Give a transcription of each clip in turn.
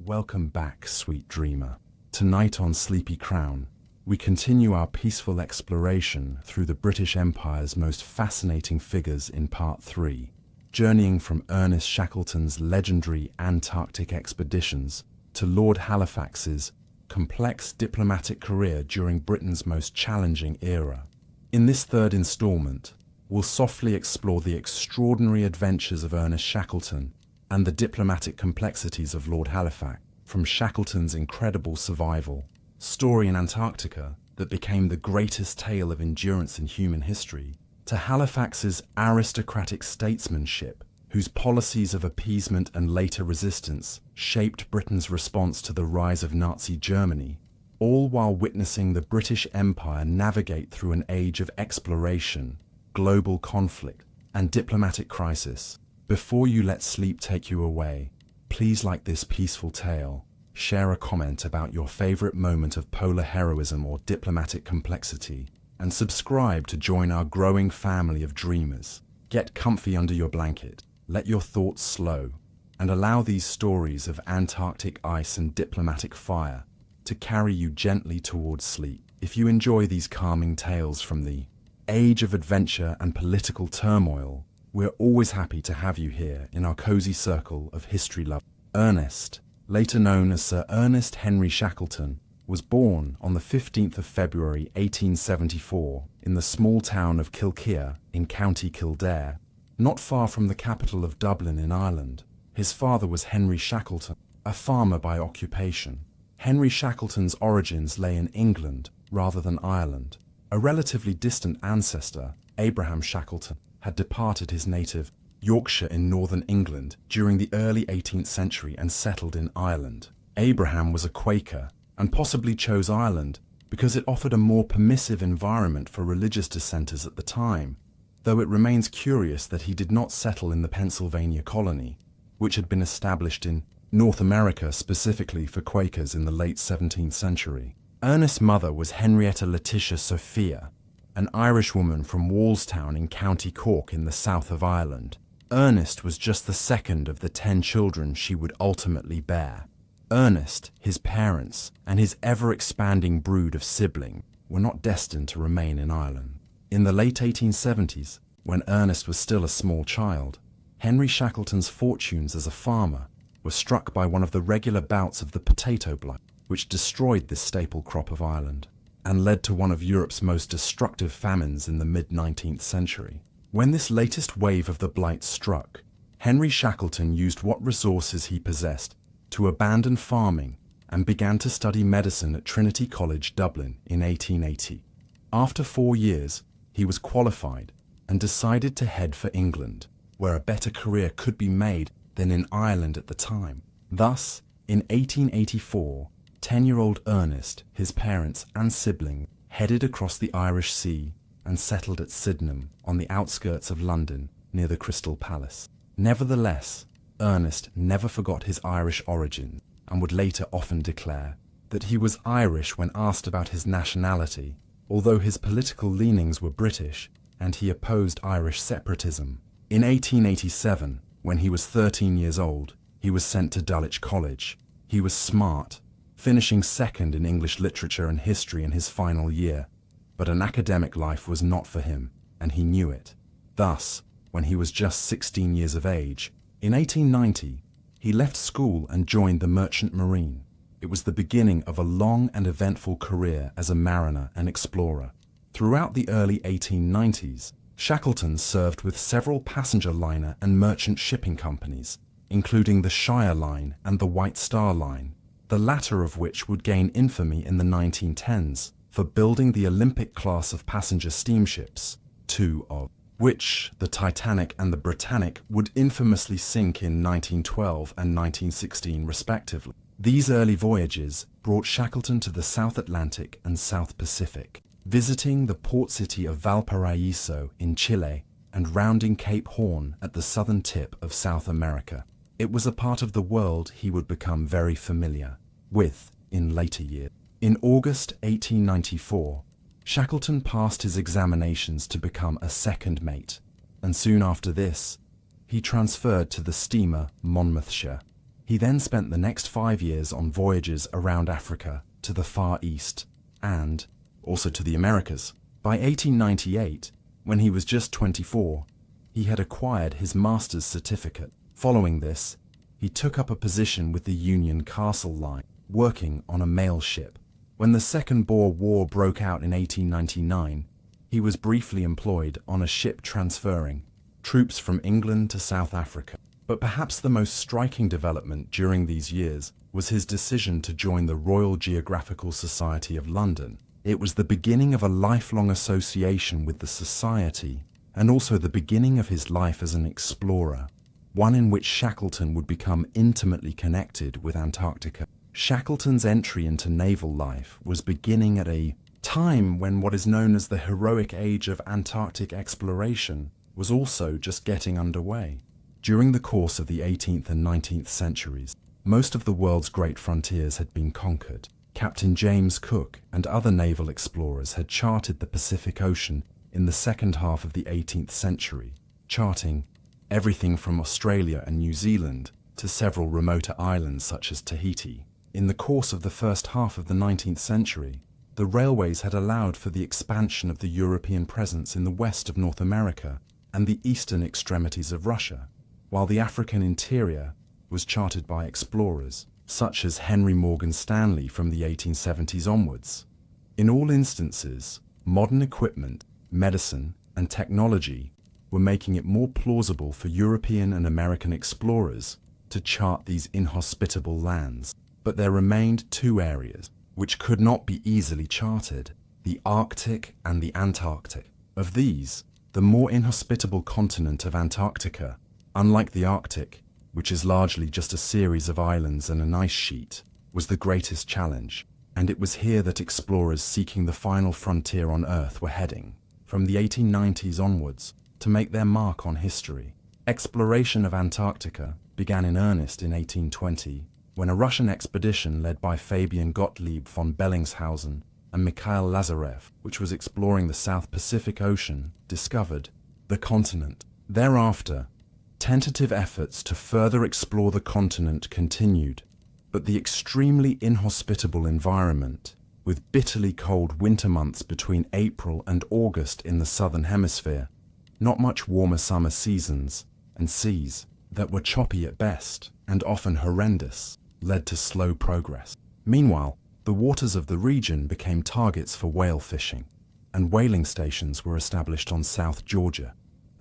Welcome back, sweet dreamer. Tonight on Sleepy Crown, we continue our peaceful exploration through the British Empire's most fascinating figures in Part 3, journeying from Ernest Shackleton's legendary Antarctic expeditions to Lord Halifax's complex diplomatic career during Britain's most challenging era. In this third installment, we'll softly explore the extraordinary adventures of Ernest Shackleton and the diplomatic complexities of Lord Halifax, from Shackleton's incredible survival story in Antarctica that became the greatest tale of endurance in human history, to Halifax's aristocratic statesmanship, whose policies of appeasement and later resistance shaped Britain's response to the rise of Nazi Germany, all while witnessing the British Empire navigate through an age of exploration, global conflict, and diplomatic crisis. Before you let sleep take you away, please like this peaceful tale, share a comment about your favorite moment of polar heroism or diplomatic complexity, and subscribe to join our growing family of dreamers. Get comfy under your blanket, let your thoughts slow, and allow these stories of Antarctic ice and diplomatic fire to carry you gently towards sleep. If you enjoy these calming tales from the age of adventure and political turmoil, we're always happy to have you here in our cozy circle of history love. Ernest, later known as Sir Ernest Henry Shackleton, was born on the 15th of February 1874 in the small town of Kilkea in County Kildare, not far from the capital of Dublin in Ireland. His father was Henry Shackleton, a farmer by occupation. Henry Shackleton's origins lay in England rather than Ireland. A relatively distant ancestor, Abraham Shackleton, had departed his native Yorkshire in northern England during the early 18th century and settled in Ireland. Abraham was a Quaker and possibly chose Ireland because it offered a more permissive environment for religious dissenters at the time, though it remains curious that he did not settle in the Pennsylvania colony, which had been established in North America specifically for Quakers in the late 17th century. Ernest's mother was Henrietta Letitia Sophia, an Irishwoman from Walstown in County Cork in the south of Ireland. Ernest was just the second of the 10 children she would ultimately bear. Ernest, his parents, and his ever-expanding brood of siblings were not destined to remain in Ireland. In the late 1870s, when Ernest was still a small child, Henry Shackleton's fortunes as a farmer were struck by one of the regular bouts of the potato blight, which destroyed this staple crop of Ireland and led to one of Europe's most destructive famines in the mid-19th century. When this latest wave of the blight struck, Henry Shackleton used what resources he possessed to abandon farming and began to study medicine at Trinity College, Dublin in 1880. After 4 years, he was qualified and decided to head for England, where a better career could be made than in Ireland at the time. Thus, in 1884, 10-year-old Ernest, his parents and siblings headed across the Irish Sea and settled at Sydenham on the outskirts of London near the Crystal Palace. Nevertheless, Ernest never forgot his Irish origins and would later often declare that he was Irish when asked about his nationality, although his political leanings were British and he opposed Irish separatism. In 1887, when he was 13 years old, he was sent to Dulwich College. He was smart, finishing second in English literature and history in his final year, but an academic life was not for him, and he knew it. Thus, when he was just 16 years of age, in 1890, he left school and joined the Merchant Marine. It was the beginning of a long and eventful career as a mariner and explorer. Throughout the early 1890s, Shackleton served with several passenger liner and merchant shipping companies, including the Shire Line and the White Star Line, the latter of which would gain infamy in the 1910s for building the Olympic-class of passenger steamships, 2 of which, the Titanic and the Britannic, would infamously sink in 1912 and 1916 respectively. These early voyages brought Shackleton to the South Atlantic and South Pacific, visiting the port city of Valparaiso in Chile and rounding Cape Horn at the southern tip of South America. It was a part of the world he would become very familiar with in later years. In August 1894, Shackleton passed his examinations to become a second mate, and soon after this, he transferred to the steamer Monmouthshire. He then spent the next 5 years on voyages around Africa, to the Far East, and also to the Americas. By 1898, when he was just 24, he had acquired his master's certificate. Following this, he took up a position with the Union Castle Line, working on a mail ship. When the Second Boer War broke out in 1899, he was briefly employed on a ship transferring troops from England to South Africa. But perhaps the most striking development during these years was his decision to join the Royal Geographical Society of London. It was the beginning of a lifelong association with the society, and also the beginning of his life as an explorer, one in which Shackleton would become intimately connected with Antarctica. Shackleton's entry into naval life was beginning at a time when what is known as the heroic age of Antarctic exploration was also just getting underway. During the course of the 18th and 19th centuries, most of the world's great frontiers had been conquered. Captain James Cook and other naval explorers had charted the Pacific Ocean in the second half of the 18th century, charting everything from Australia and New Zealand to several remoter islands such as Tahiti. In the course of the first half of the 19th century, the railways had allowed for the expansion of the European presence in the west of North America and the eastern extremities of Russia, while the African interior was charted by explorers such as Henry Morgan Stanley from the 1870s onwards. In all instances, modern equipment, medicine, and technology were making it more plausible for European and American explorers to chart these inhospitable lands. But there remained two areas which could not be easily charted: the Arctic and the Antarctic. Of these, the more inhospitable continent of Antarctica, unlike the Arctic, which is largely just a series of islands and an ice sheet, was the greatest challenge, and it was here that explorers seeking the final frontier on Earth were heading, from the 1890s onwards, to make their mark on history. Exploration of Antarctica began in earnest in 1820, when a Russian expedition led by Fabian Gottlieb von Bellingshausen and Mikhail Lazarev, which was exploring the South Pacific Ocean, discovered the continent. Thereafter, tentative efforts to further explore the continent continued, but the extremely inhospitable environment, with bitterly cold winter months between April and August in the southern hemisphere, not much warmer summer seasons, and seas that were choppy at best and often horrendous, led to slow progress. Meanwhile, the waters of the region became targets for whale fishing, and whaling stations were established on South Georgia,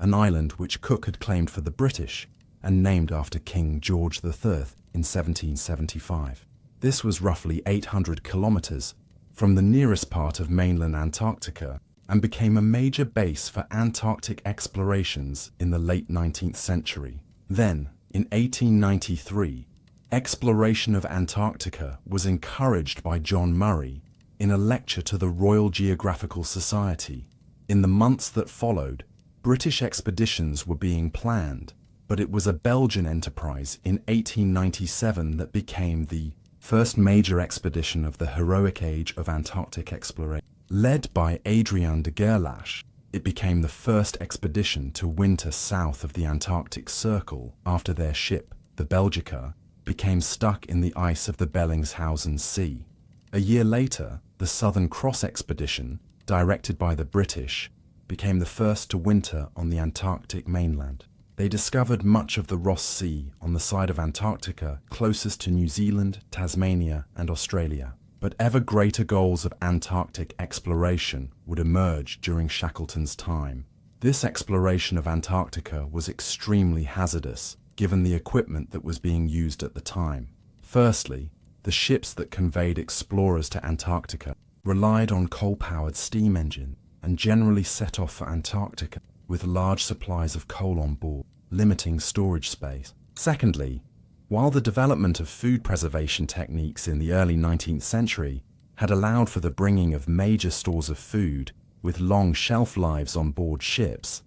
an island which Cook had claimed for the British and named after King George III in 1775. This was roughly 800 kilometers from the nearest part of mainland Antarctica and became a major base for Antarctic explorations in the late 19th century. Then, in 1893, exploration of Antarctica was encouraged by John Murray in a lecture to the Royal Geographical Society. In the months that followed, British expeditions were being planned, but it was a Belgian enterprise in 1897 that became the first major expedition of the heroic age of Antarctic exploration. Led by Adrien de Gerlache, it became the first expedition to winter south of the Antarctic Circle after their ship, the Belgica, became stuck in the ice of the Bellingshausen Sea. A year later, the Southern Cross expedition, directed by the British, became the first to winter on the Antarctic mainland. They discovered much of the Ross Sea on the side of Antarctica closest to New Zealand, Tasmania, and Australia. But ever greater goals of Antarctic exploration would emerge during Shackleton's time. This exploration of Antarctica was extremely hazardous, given the equipment that was being used at the time. Firstly, the ships that conveyed explorers to Antarctica relied on coal-powered steam engines and generally set off for Antarctica with large supplies of coal on board, limiting storage space. Secondly, while the development of food preservation techniques in the early 19th century had allowed for the bringing of major stores of food with long shelf lives on board ships,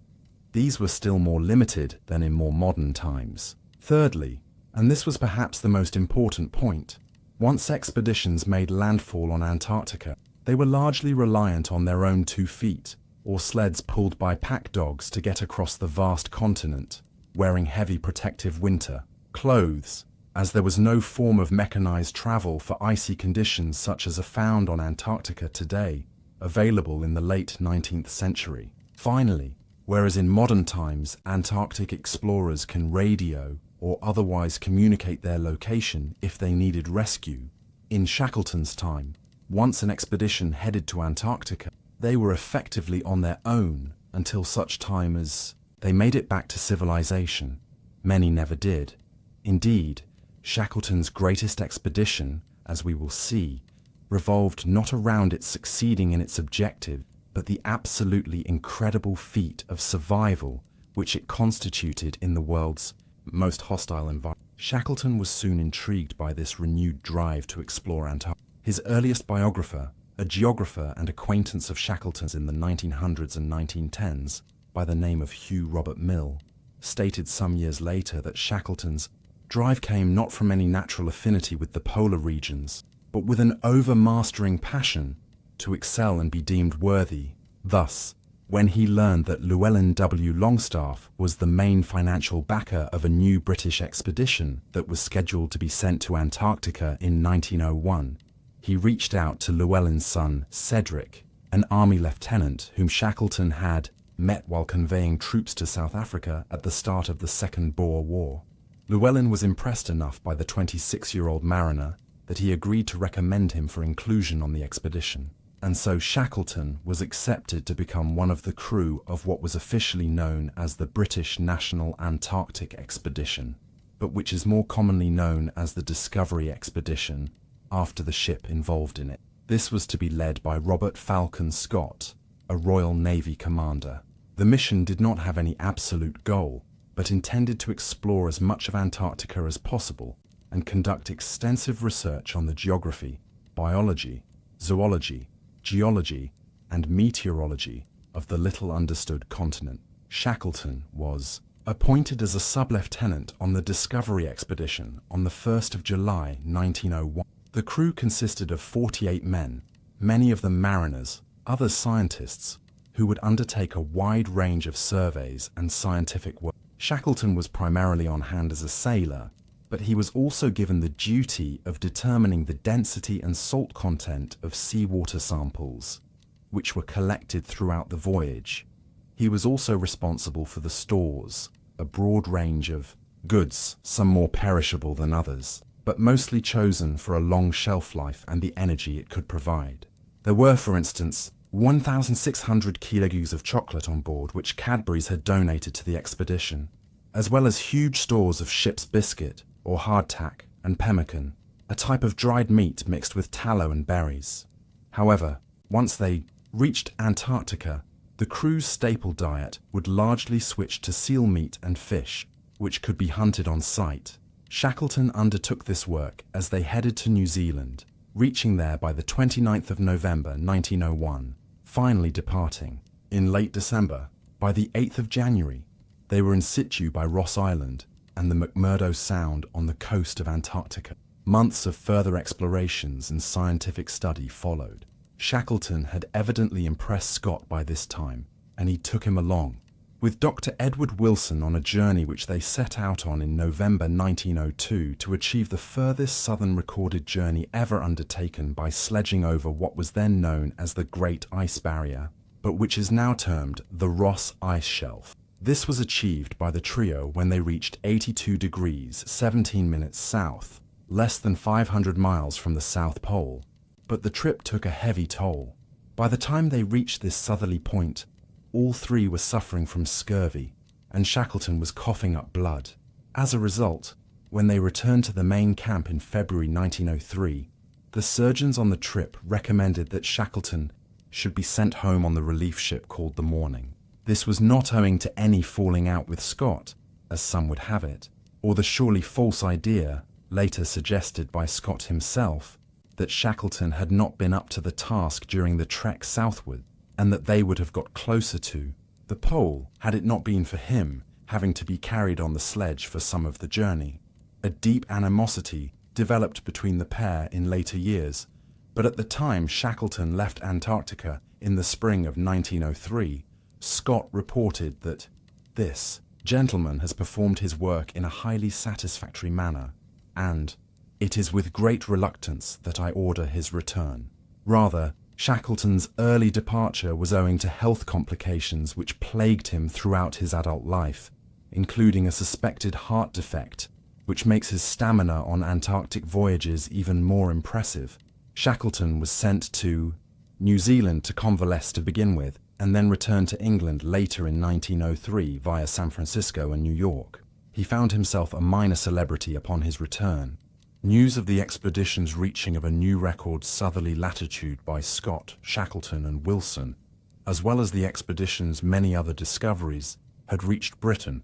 these were still more limited than in more modern times. Thirdly, and this was perhaps the most important point, once expeditions made landfall on Antarctica, they were largely reliant on their own 2 feet, or sleds pulled by pack dogs to get across the vast continent, wearing heavy protective winter clothes, as there was no form of mechanized travel for icy conditions such as are found on Antarctica today, available in the late 19th century. Finally, whereas in modern times Antarctic explorers can radio or otherwise communicate their location if they needed rescue, in Shackleton's time, once an expedition headed to Antarctica, they were effectively on their own until such time as they made it back to civilization. Many never did. Indeed, Shackleton's greatest expedition, as we will see, revolved not around its succeeding in its objective, but the absolutely incredible feat of survival which it constituted in the world's most hostile environment. Shackleton was soon intrigued by this renewed drive to explore Antarctica. His earliest biographer, a geographer and acquaintance of Shackleton's in the 1900s and 1910s, by the name of Hugh Robert Mill, stated some years later that Shackleton's drive came not from any natural affinity with the polar regions, but with an overmastering passion to excel and be deemed worthy. Thus, when he learned that Llewellyn W. Longstaff was the main financial backer of a new British expedition that was scheduled to be sent to Antarctica in 1901, he reached out to Llewellyn's son, Cedric, an army lieutenant whom Shackleton had met while conveying troops to South Africa at the start of the Second Boer War. Llewellyn was impressed enough by the 26-year-old mariner that he agreed to recommend him for inclusion on the expedition, and so Shackleton was accepted to become one of the crew of what was officially known as the British National Antarctic Expedition, but which is more commonly known as the Discovery Expedition, after the ship involved in it. This was to be led by Robert Falcon Scott, a Royal Navy commander. The mission did not have any absolute goal, but intended to explore as much of Antarctica as possible and conduct extensive research on the geography, biology, zoology, geology, and meteorology of the little understood continent. Shackleton was appointed as a sub-lieutenant on the Discovery Expedition on the 1st of July 1901. The crew consisted of 48 men, many of them mariners, others scientists, who would undertake a wide range of surveys and scientific work. Shackleton was primarily on hand as a sailor, but he was also given the duty of determining the density and salt content of seawater samples, which were collected throughout the voyage. He was also responsible for the stores, a broad range of goods, some more perishable than others, but mostly chosen for a long shelf life and the energy it could provide. There were, for instance, 1,600 kilograms of chocolate on board which Cadbury's had donated to the expedition, as well as huge stores of ship's biscuit, or hardtack, and pemmican, a type of dried meat mixed with tallow and berries. However, once they reached Antarctica, the crew's staple diet would largely switch to seal meat and fish, which could be hunted on site. Shackleton undertook this work as they headed to New Zealand, reaching there by the 29th of November 1901, finally departing. In late December, by the 8th of January, they were in situ by Ross Island and the McMurdo Sound on the coast of Antarctica. Months of further explorations and scientific study followed. Shackleton had evidently impressed Scott by this time, and he took him along, with Dr. Edward Wilson on a journey which they set out on in November 1902 to achieve the furthest southern recorded journey ever undertaken by sledging over what was then known as the Great Ice Barrier, but which is now termed the Ross Ice Shelf. This was achieved by the trio when they reached 82 degrees 17 minutes south, less than 500 miles from the South Pole. But the trip took a heavy toll. By the time they reached this southerly point, all three were suffering from scurvy, and Shackleton was coughing up blood. As a result, when they returned to the main camp in February 1903, the surgeons on the trip recommended that Shackleton should be sent home on the relief ship called the Morning. This was not owing to any falling out with Scott, as some would have it, or the surely false idea, later suggested by Scott himself, that Shackleton had not been up to the task during the trek southward, and that they would have got closer to the pole had it not been for him having to be carried on the sledge for some of the journey. A deep animosity developed between the pair in later years, but at the time Shackleton left Antarctica in the spring of 1903, Scott reported that this gentleman has performed his work in a highly satisfactory manner. and it is with great reluctance that I order his return. Rather, Shackleton's early departure was owing to health complications which plagued him throughout his adult life, including a suspected heart defect, which makes his stamina on Antarctic voyages even more impressive. Shackleton was sent to New Zealand to convalesce to begin with, and then returned to England later in 1903 via San Francisco and New York. He found himself a minor celebrity upon his return. News of the expedition's reaching of a new record southerly latitude by Scott, Shackleton and Wilson, as well as the expedition's many other discoveries, had reached Britain,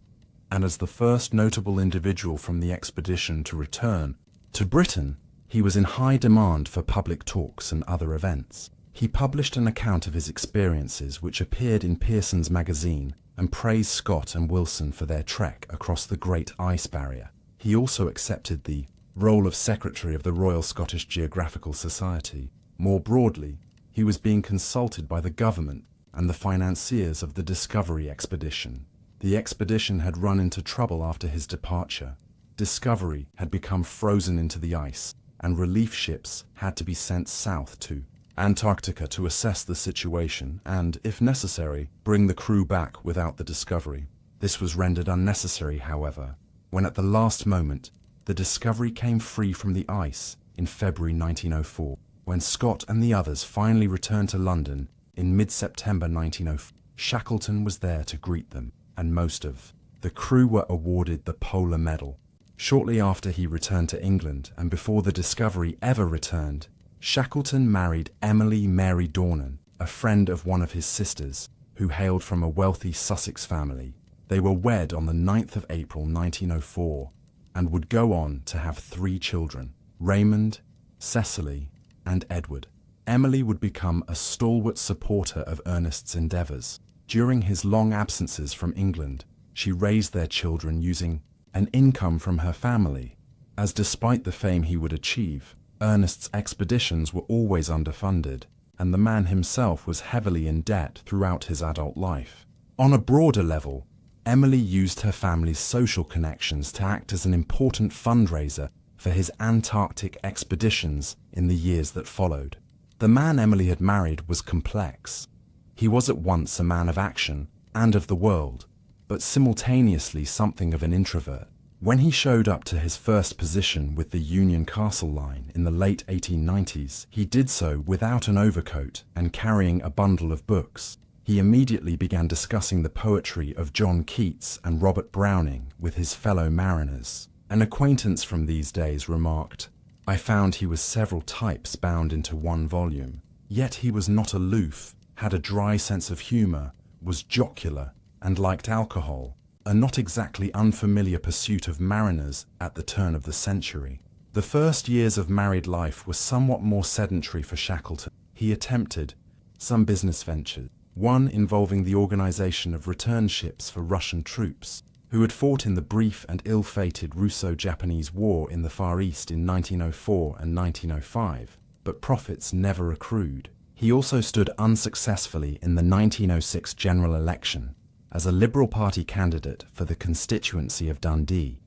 and as the first notable individual from the expedition to return to Britain, he was in high demand for public talks and other events. He published an account of his experiences which appeared in Pearson's magazine and praised Scott and Wilson for their trek across the Great Ice Barrier. He also accepted the role of Secretary of the Royal Scottish Geographical Society. More broadly, he was being consulted by the government and the financiers of the Discovery expedition. The expedition had run into trouble after his departure. Discovery had become frozen into the ice, and relief ships had to be sent south to Antarctica to assess the situation and, if necessary, bring the crew back without the Discovery. This was rendered unnecessary, however, when at the last moment, the Discovery came free from the ice in February 1904. When Scott and the others finally returned to London in mid-September 1904, Shackleton was there to greet them, and most of the crew were awarded the Polar Medal. Shortly after he returned to England, and before the Discovery ever returned, Shackleton married Emily Mary Dornan, a friend of one of his sisters, who hailed from a wealthy Sussex family. They were wed on the 9th of April 1904 and would go on to have 3 children, Raymond, Cecily, and Edward. Emily would become a stalwart supporter of Ernest's endeavours. During his long absences from England, she raised their children using an income from her family, as despite the fame he would achieve, Ernest's expeditions were always underfunded, and the man himself was heavily in debt throughout his adult life. On a broader level, Emily used her family's social connections to act as an important fundraiser for his Antarctic expeditions in the years that followed. The man Emily had married was complex. He was at once a man of action and of the world, but simultaneously something of an introvert. When he showed up to his first position with the Union Castle Line in the late 1890s, he did so without an overcoat and carrying a bundle of books. He immediately began discussing the poetry of John Keats and Robert Browning with his fellow mariners. An acquaintance from these days remarked, "I found he was several types bound into one volume. Yet he was not aloof, had a dry sense of humour, was jocular, and liked alcohol, a not exactly unfamiliar pursuit of mariners at the turn of the century." The first years of married life were somewhat more sedentary for Shackleton. He attempted some business ventures, one involving the organization of return ships for Russian troops, who had fought in the brief and ill-fated Russo-Japanese War in the Far East in 1904 and 1905, but profits never accrued. He also stood unsuccessfully in the 1906 general election as a Liberal Party candidate for the constituency of Dundee,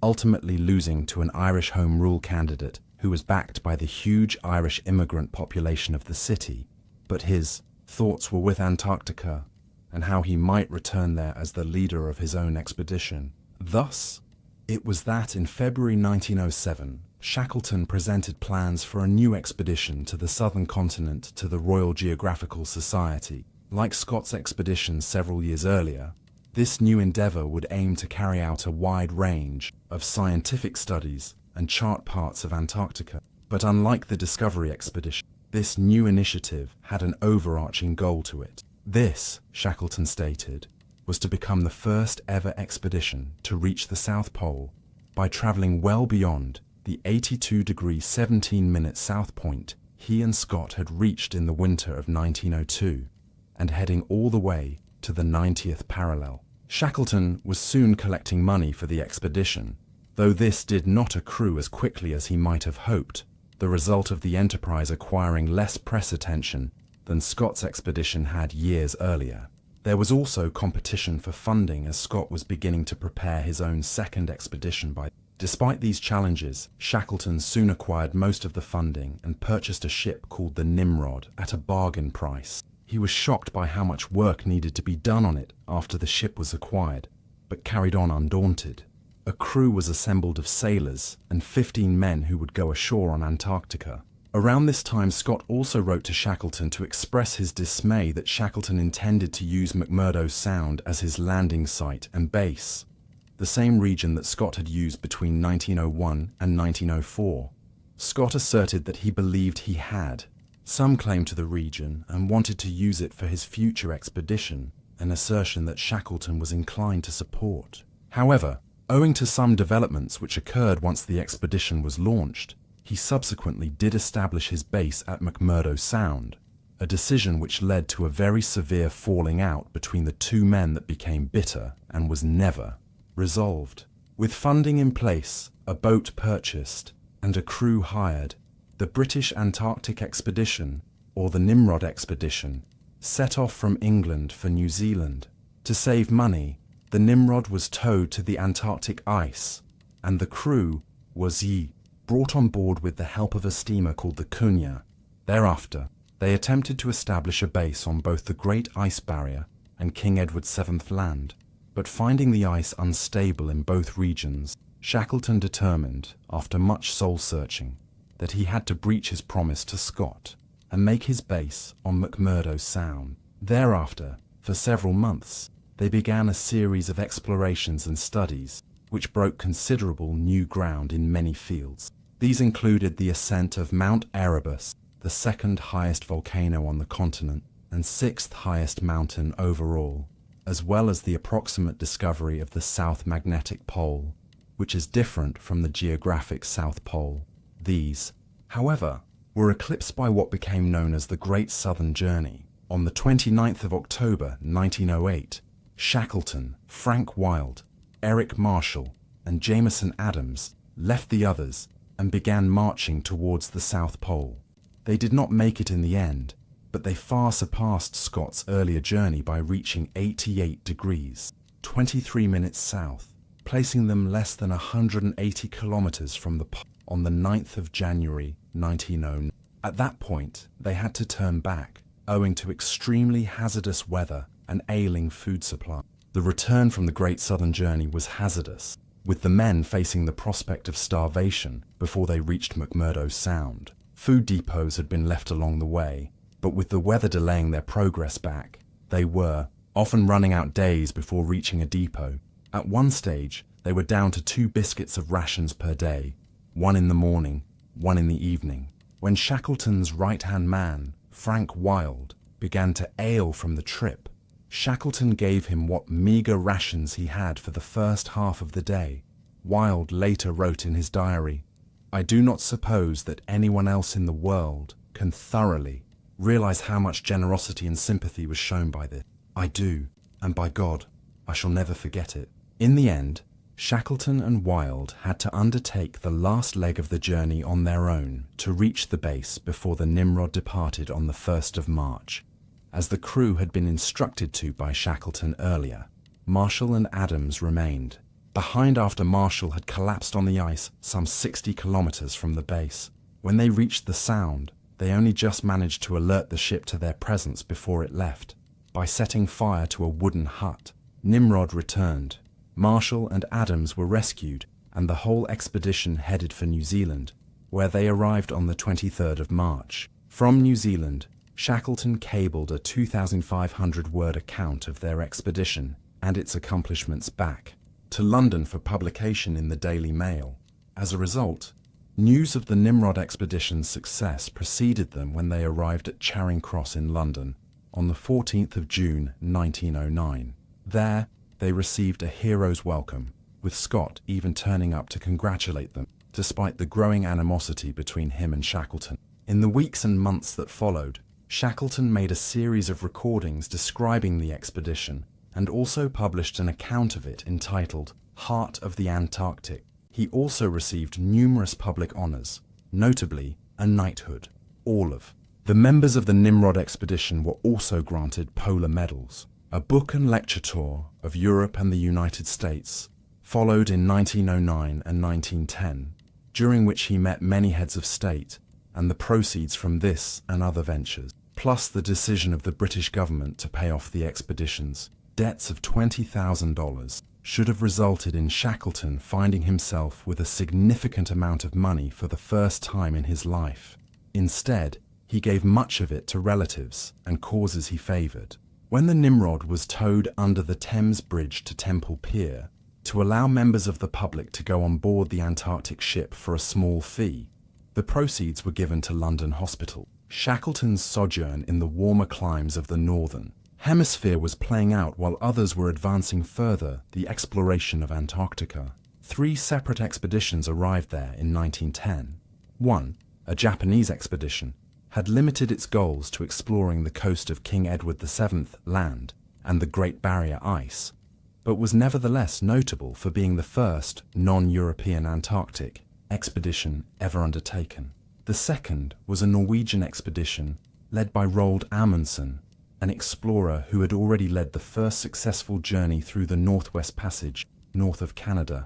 ultimately losing to an Irish Home Rule candidate who was backed by the huge Irish immigrant population of the city. But his thoughts were with Antarctica and how he might return there as the leader of his own expedition. Thus, it was that in February 1907, Shackleton presented plans for a new expedition to the southern continent to the Royal Geographical Society. Like Scott's expedition several years earlier, this new endeavour would aim to carry out a wide range of scientific studies and chart parts of Antarctica. But unlike the Discovery expedition, this new initiative had an overarching goal to it. This, Shackleton stated, was to become the first ever expedition to reach the South Pole by travelling well beyond the 82°17' south point he and Scott had reached in the winter of 1902, and heading all the way to the 90th parallel. Shackleton was soon collecting money for the expedition, though this did not accrue as quickly as he might have hoped, the result of the enterprise acquiring less press attention than Scott's expedition had years earlier. There was also competition for funding as Scott was beginning to prepare his own second expedition by Despite these challenges, Shackleton soon acquired most of the funding and purchased a ship called the Nimrod at a bargain price. He was shocked by how much work needed to be done on it after the ship was acquired, but carried on undaunted. A crew was assembled of sailors and 15 men who would go ashore on Antarctica. Around this time, Scott also wrote to Shackleton to express his dismay that Shackleton intended to use McMurdo Sound as his landing site and base, the same region that Scott had used between 1901 and 1904. Scott asserted that he believed he had some claim to the region and wanted to use it for his future expedition, an assertion that Shackleton was inclined to support. However, owing to some developments which occurred once the expedition was launched, he subsequently did establish his base at McMurdo Sound, a decision which led to a very severe falling out between the two men that became bitter and was never resolved. With funding in place, a boat purchased, and a crew hired, the British Antarctic Expedition, or the Nimrod Expedition, set off from England for New Zealand. To save money, the Nimrod was towed to the Antarctic ice, and the crew was brought on board with the help of a steamer called the Cunha. Thereafter, they attempted to establish a base on both the Great Ice Barrier and King Edward VII Land, but finding the ice unstable in both regions, Shackleton determined, after much soul-searching, that he had to breach his promise to Scott and make his base on McMurdo Sound. Thereafter, for several months, they began a series of explorations and studies which broke considerable new ground in many fields. These included the ascent of Mount Erebus, the second highest volcano on the continent and sixth highest mountain overall, as well as the approximate discovery of the South Magnetic Pole, which is different from the geographic South Pole. These, however, were eclipsed by what became known as the Great Southern Journey. On the 29th of October 1908, Shackleton, Frank Wild, Eric Marshall, and Jameson Adams left the others and began marching towards the South Pole. They did not make it in the end, but they far surpassed Scott's earlier journey by reaching 88 degrees, 23 minutes south, placing them less than 180 kilometers from the pole on the 9th of January 1909. At that point, they had to turn back, owing to extremely hazardous weather and ailing food supply. The return from the Great Southern Journey was hazardous, with the men facing the prospect of starvation before they reached McMurdo Sound. Food depots had been left along the way, but with the weather delaying their progress back, they were often running out days before reaching a depot. At one stage, they were down to 2 biscuits of rations per day, one in the morning, one in the evening. When Shackleton's right-hand man, Frank Wild, began to ail from the trip, Shackleton gave him what meager rations he had for the first half of the day. Wild later wrote in his diary, "I do not suppose that anyone else in the world can thoroughly realize how much generosity and sympathy was shown by this. I do, and by God, I shall never forget it." In the end, Shackleton and Wild had to undertake the last leg of the journey on their own to reach the base before the Nimrod departed on the 1st of March. As the crew had been instructed to by Shackleton earlier, Marshall and Adams remained behind after Marshall had collapsed on the ice some 60 kilometers from the base. When they reached the Sound, they only just managed to alert the ship to their presence before it left, by setting fire to a wooden hut. Nimrod returned. Marshall and Adams were rescued, and the whole expedition headed for New Zealand, where they arrived on the 23rd of March. From New Zealand, Shackleton cabled a 2,500-word account of their expedition and its accomplishments back to London for publication in the Daily Mail. As a result, news of the Nimrod expedition's success preceded them when they arrived at Charing Cross in London on the 14th of June 1909. There, they received a hero's welcome, with Scott even turning up to congratulate them, despite the growing animosity between him and Shackleton. In the weeks and months that followed, Shackleton made a series of recordings describing the expedition and also published an account of it entitled Heart of the Antarctic. He also received numerous public honors, notably a knighthood. The members of the Nimrod expedition were also granted polar medals, a book and lecture tour of Europe and the United States, followed in 1909 and 1910, during which he met many heads of state, and the proceeds from this and other ventures, plus the decision of the British government to pay off the expedition's debts of $20,000, should have resulted in Shackleton finding himself with a significant amount of money for the first time in his life. Instead, he gave much of it to relatives and causes he favoured. When the Nimrod was towed under the Thames Bridge to Temple Pier, to allow members of the public to go on board the Antarctic ship for a small fee, the proceeds were given to London Hospital. Shackleton's sojourn in the warmer climes of the northern hemisphere was playing out while others were advancing further the exploration of Antarctica. 3 separate expeditions arrived there in 1910. One, a Japanese expedition, had limited its goals to exploring the coast of King Edward VII Land and the Great Barrier Ice, but was nevertheless notable for being the first non-European Antarctic expedition ever undertaken. The second was a Norwegian expedition led by Roald Amundsen, an explorer who had already led the first successful journey through the Northwest Passage, north of Canada,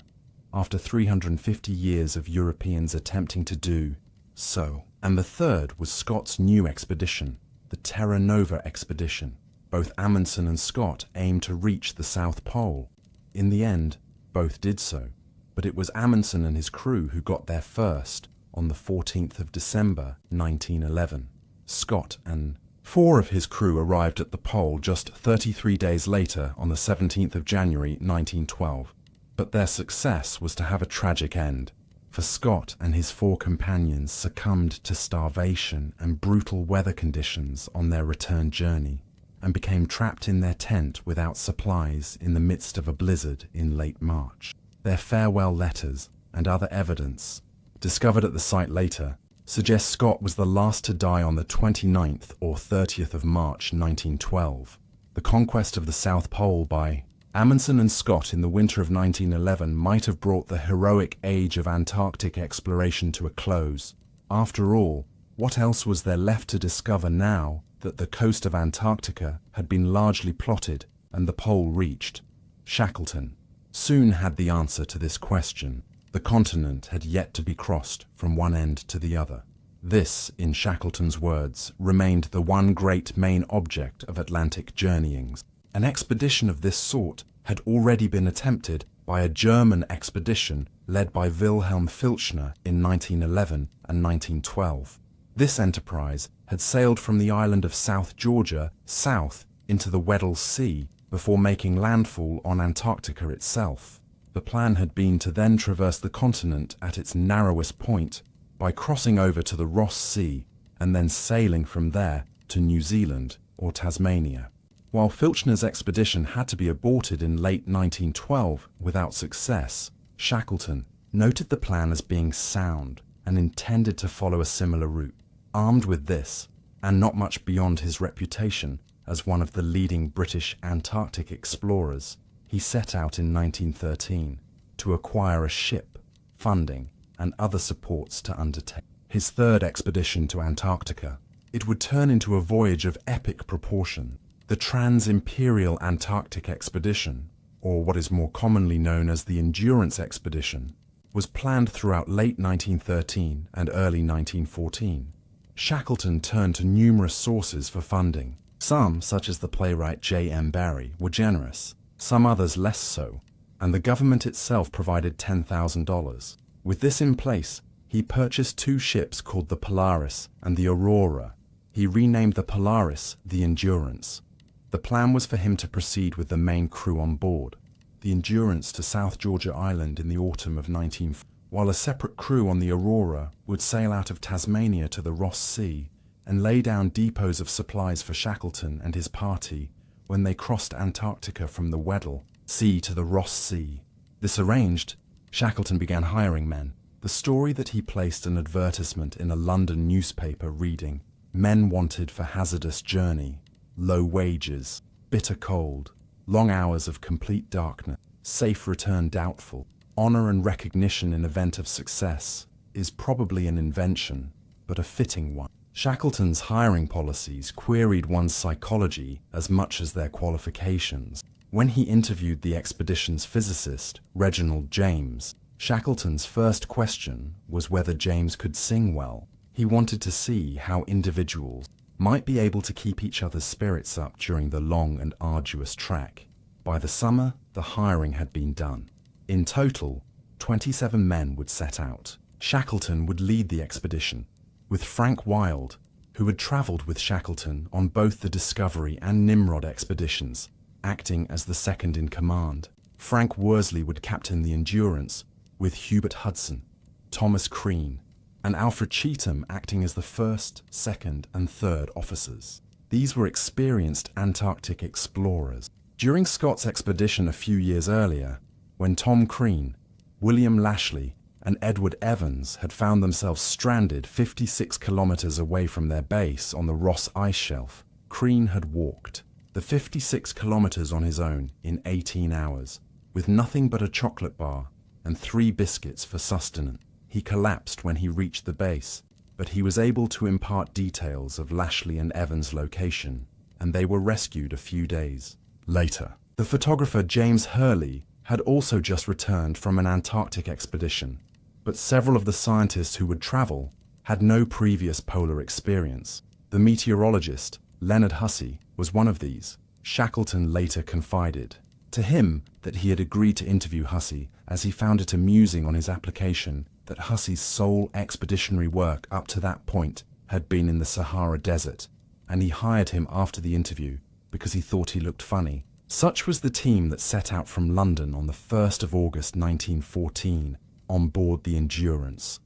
after 350 years of Europeans attempting to do so. And the third was Scott's new expedition, the Terra Nova expedition. Both Amundsen and Scott aimed to reach the South Pole. In the end, both did so, but it was Amundsen and his crew who got there first on the 14th of December 1911. Scott and 4 of his crew arrived at the pole just 33 days later on the 17th of January 1912. But their success was to have a tragic end, for Scott and his 4 companions succumbed to starvation and brutal weather conditions on their return journey, and became trapped in their tent without supplies in the midst of a blizzard in late March. Their farewell letters and other evidence, discovered at the site later, suggests Scott was the last to die on the 29th or 30th of March 1912. The conquest of the South Pole by Amundsen and Scott in the winter of 1911 might have brought the heroic age of Antarctic exploration to a close. After all, what else was there left to discover now that the coast of Antarctica had been largely plotted and the pole reached? Shackleton soon had the answer to this question. The continent had yet to be crossed from one end to the other. This, in Shackleton's words, remained the one great main object of Atlantic journeyings. An expedition of this sort had already been attempted by a German expedition led by Wilhelm Filchner in 1911 and 1912. This enterprise had sailed from the island of South Georgia south into the Weddell Sea before making landfall on Antarctica itself. The plan had been to then traverse the continent at its narrowest point by crossing over to the Ross Sea and then sailing from there to New Zealand or Tasmania. While Filchner's expedition had to be aborted in late 1912 without success, Shackleton noted the plan as being sound and intended to follow a similar route. Armed with this, and not much beyond his reputation as one of the leading British Antarctic explorers, he set out in 1913 to acquire a ship, funding, and other supports to undertake his third expedition to Antarctica. It would turn into a voyage of epic proportion. The Trans-Imperial Antarctic Expedition, or what is more commonly known as the Endurance Expedition, was planned throughout late 1913 and early 1914. Shackleton turned to numerous sources for funding. Some, such as the playwright J.M. Barrie, were generous, some others less so, and the government itself provided $10,000. With this in place, he purchased 2 ships called the Polaris and the Aurora. He renamed the Polaris the Endurance. The plan was for him to proceed with the main crew on board, the Endurance to South Georgia Island in the autumn of 1940, while a separate crew on the Aurora would sail out of Tasmania to the Ross Sea and lay down depots of supplies for Shackleton and his party when they crossed Antarctica from the Weddell Sea to the Ross Sea. This arranged, Shackleton began hiring men. The story that he placed an advertisement in a London newspaper reading, "Men wanted for hazardous journey, low wages, bitter cold, long hours of complete darkness, safe return doubtful, honor and recognition in event of success," is probably an invention, but a fitting one. Shackleton's hiring policies queried one's psychology as much as their qualifications. When he interviewed the expedition's physicist, Reginald James, Shackleton's first question was whether James could sing well. He wanted to see how individuals might be able to keep each other's spirits up during the long and arduous trek. By the summer, the hiring had been done. In total, 27 men would set out. Shackleton would lead the expedition, with Frank Wild, who had travelled with Shackleton on both the Discovery and Nimrod expeditions, acting as the second in command. Frank Worsley would captain the Endurance, with Hubert Hudson, Thomas Crean, and Alfred Cheetham acting as the first, second, and third officers. These were experienced Antarctic explorers. During Scott's expedition a few years earlier, when Tom Crean, William Lashley, and Edward Evans had found themselves stranded 56 kilometers away from their base on the Ross Ice Shelf, Crean had walked the 56 kilometers on his own in 18 hours, with nothing but a chocolate bar and 3 biscuits for sustenance. He collapsed when he reached the base, but he was able to impart details of Lashley and Evans' location, and they were rescued a few days later. The photographer James Hurley had also just returned from an Antarctic expedition, but several of the scientists who would travel had no previous polar experience. The meteorologist, Leonard Hussey, was one of these. Shackleton later confided to him that he had agreed to interview Hussey as he found it amusing on his application that Hussey's sole expeditionary work up to that point had been in the Sahara Desert, and he hired him after the interview because he thought he looked funny. Such was the team that set out from London on the 1st of August 1914 on board the Endurance.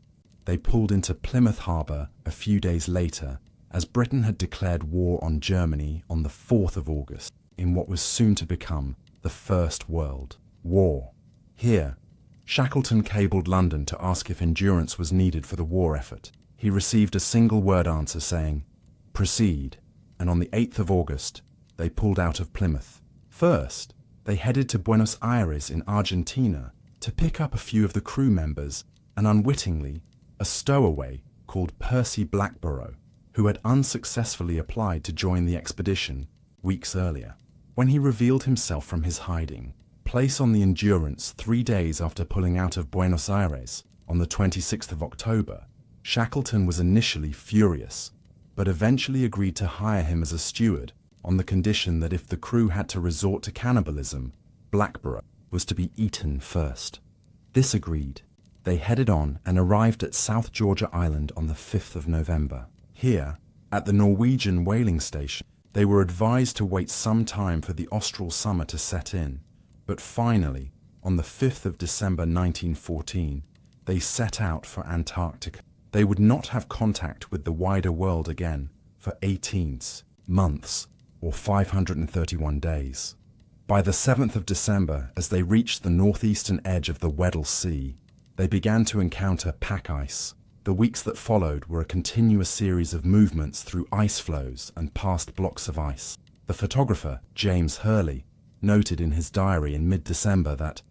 They pulled into Plymouth Harbour a few days later, as Britain had declared war on Germany on the 4th of August in what was soon to become the First World War. Here, Shackleton cabled London to ask if Endurance was needed for the war effort. He received a single-word answer saying, "Proceed," and on the 8th of August, they pulled out of Plymouth. First, they headed to Buenos Aires in Argentina to pick up a few of the crew members and unwittingly, a stowaway called Percy Blackborough, who had unsuccessfully applied to join the expedition weeks earlier. When he revealed himself from his hiding place on the Endurance 3 days after pulling out of Buenos Aires on the 26th of October, Shackleton was initially furious, but eventually agreed to hire him as a steward on the condition that if the crew had to resort to cannibalism, Blackborough was to be eaten first. This agreed. They headed on and arrived at South Georgia Island on the 5th of November. Here, at the Norwegian whaling station, they were advised to wait some time for the austral summer to set in, but finally, on the 5th of December 1914, they set out for Antarctica. They would not have contact with the wider world again for 18 months or 531 days. By the 7th of December, as they reached the northeastern edge of the Weddell Sea, they began to encounter pack ice. The weeks that followed were a continuous series of movements through ice floes and past blocks of ice. The photographer, James Hurley, noted in his diary in mid-December that,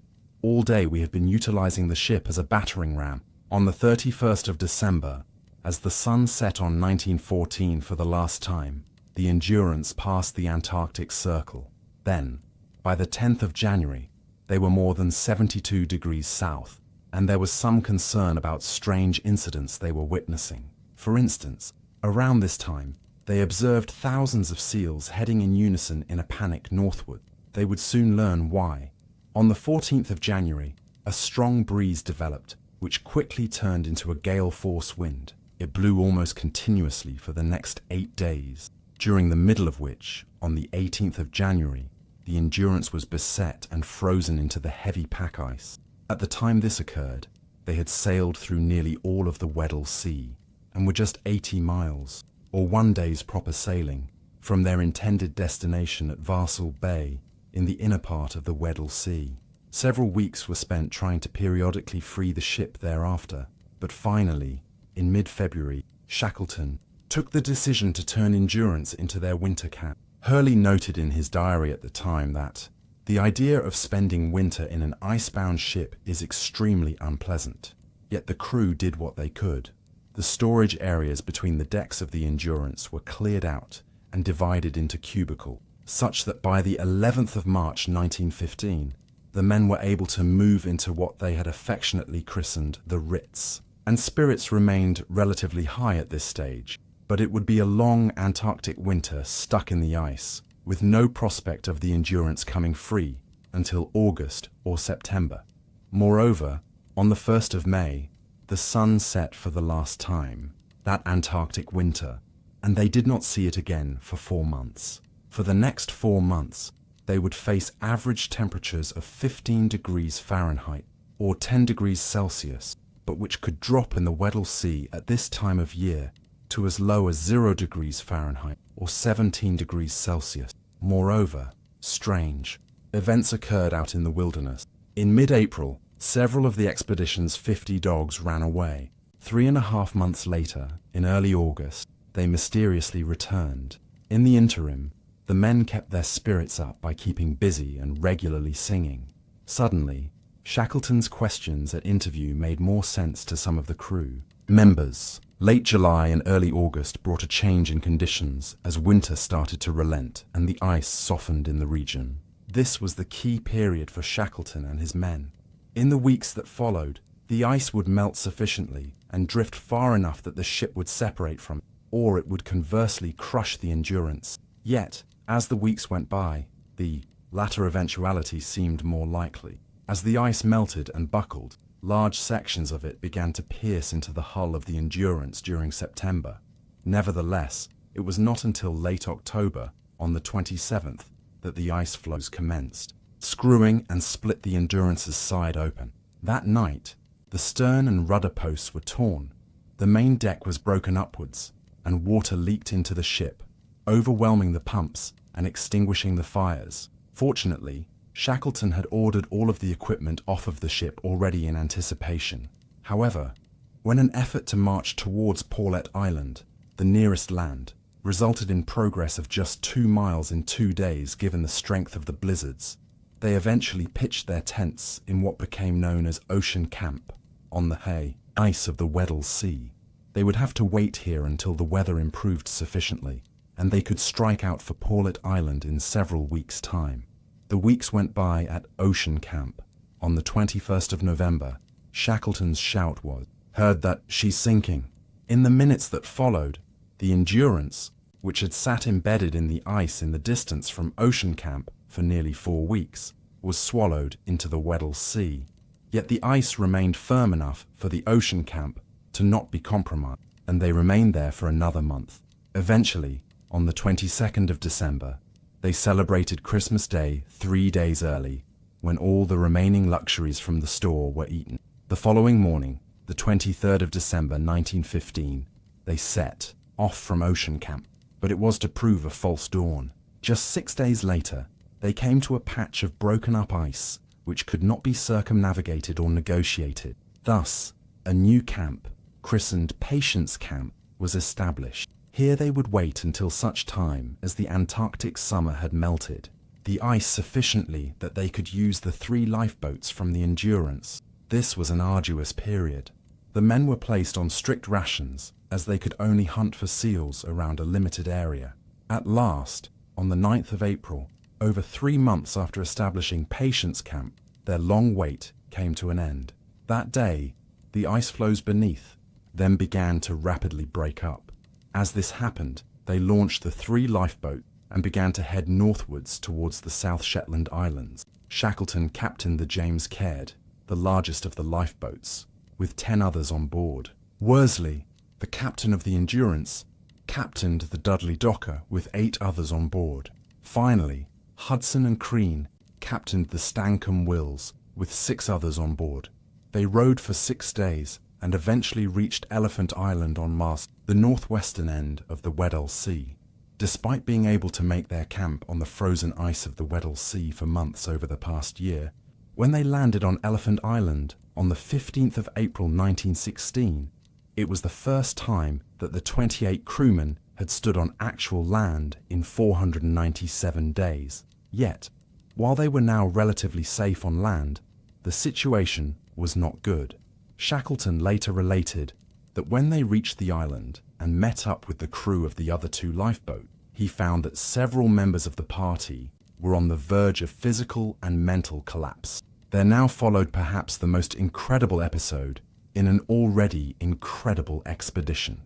"All day we have been utilizing the ship as a battering ram." On the 31st of December, as the sun set on 1914 for the last time, the Endurance passed the Antarctic Circle. Then, by the 10th of January, they were more than 72 degrees south, and there was some concern about strange incidents they were witnessing. For instance, around this time, they observed thousands of seals heading in unison in a panic northward. They would soon learn why. On the 14th of January, a strong breeze developed, which quickly turned into a gale-force wind. It blew almost continuously for the next 8 days, during the middle of which, on the 18th of January, the Endurance was beset and frozen into the heavy pack ice. At the time this occurred, they had sailed through nearly all of the Weddell Sea and were just 80 miles, or 1 day's proper sailing, from their intended destination at Varsel Bay in the inner part of the Weddell Sea. Several weeks were spent trying to periodically free the ship thereafter, but finally, in mid-February, Shackleton took the decision to turn Endurance into their winter camp. Hurley noted in his diary at the time that the idea of spending winter in an icebound ship is extremely unpleasant, yet the crew did what they could. The storage areas between the decks of the Endurance were cleared out and divided into cubicles. such that by the 11th of March 1915, the men were able to move into what they had affectionately christened the Ritz. And spirits remained relatively high at this stage, but it would be a long Antarctic winter stuck in the ice, with no prospect of the Endurance coming free until August or September. Moreover, on the 1st of May, the sun set for the last time, that Antarctic winter, and they did not see it again for 4 months. For the next 4 months, they would face average temperatures of 15 degrees Fahrenheit or 10 degrees Celsius, but which could drop in the Weddell Sea at this time of year to as low as 0 degrees Fahrenheit or 17 degrees Celsius. Moreover, strange events occurred out in the wilderness. In mid-April, several of the expedition's 50 dogs ran away. 3.5 months later, in early August, they mysteriously returned. In the interim, the men kept their spirits up by keeping busy and regularly singing. Suddenly, Shackleton's questions at interview made more sense to some of the crew members. Late July and early August brought a change in conditions as winter started to relent and the ice softened in the region. This was the key period for Shackleton and his men. In the weeks that followed, the ice would melt sufficiently and drift far enough that the ship would separate from it, or it would conversely crush the Endurance. Yet, as the weeks went by, the latter eventuality seemed more likely. As the ice melted and buckled, large sections of it began to pierce into the hull of the Endurance during September. Nevertheless, it was not until late October, on the 27th, that the ice floes commenced, screwing and split the Endurance's side open. That night, the stern and rudder posts were torn, the main deck was broken upwards, and water leaked into the ship, overwhelming the pumps and extinguishing the fires. Fortunately, Shackleton had ordered all of the equipment off of the ship already in anticipation. However, when an effort to march towards Paulet Island, the nearest land, resulted in progress of just 2 miles in 2 days given the strength of the blizzards, they eventually pitched their tents in what became known as Ocean Camp, on the ice of the Weddell Sea. They would have to wait here until the weather improved sufficiently, and they could strike out for Paulet Island in several weeks' time. The weeks went by at Ocean Camp. On the 21st of November, Shackleton's shout was heard that she's sinking. In the minutes that followed, the Endurance, which had sat embedded in the ice in the distance from Ocean Camp for nearly 4 weeks, was swallowed into the Weddell Sea. Yet the ice remained firm enough for the Ocean Camp to not be compromised, and they remained there for another month. Eventually, on the 22nd of December, they celebrated Christmas Day 3 days early, when all the remaining luxuries from the store were eaten. The following morning, the 23rd of December 1915, they set off from Ocean Camp, but it was to prove a false dawn. Just 6 days later, they came to a patch of broken-up ice which could not be circumnavigated or negotiated. Thus, a new camp, christened Patience Camp, was established. Here they would wait until such time as the Antarctic summer had melted the ice sufficiently that they could use the 3 lifeboats from the Endurance. This was an arduous period. The men were placed on strict rations, as they could only hunt for seals around a limited area. At last, on the 9th of April, over 3 months after establishing Patience Camp, their long wait came to an end. That day, the ice floes beneath then began to rapidly break up. As this happened, they launched the 3 lifeboats and began to head northwards towards the South Shetland Islands. Shackleton captained the James Caird, the largest of the lifeboats, with 10 others on board. Worsley, the captain of the Endurance, captained the Dudley Docker with 8 others on board. Finally, Hudson and Crean captained the Stancomb Wills with 6 others on board. They rowed for 6 days and eventually reached Elephant Island on Mars, the northwestern end of the Weddell Sea. Despite being able to make their camp on the frozen ice of the Weddell Sea for months over the past year, when they landed on Elephant Island on the 15th of April 1916, it was the first time that the 28 crewmen had stood on actual land in 497 days. Yet, while they were now relatively safe on land, the situation was not good. Shackleton later related that when they reached the island and met up with the crew of the other 2 lifeboats, he found that several members of the party were on the verge of physical and mental collapse. There now followed perhaps the most incredible episode in an already incredible expedition.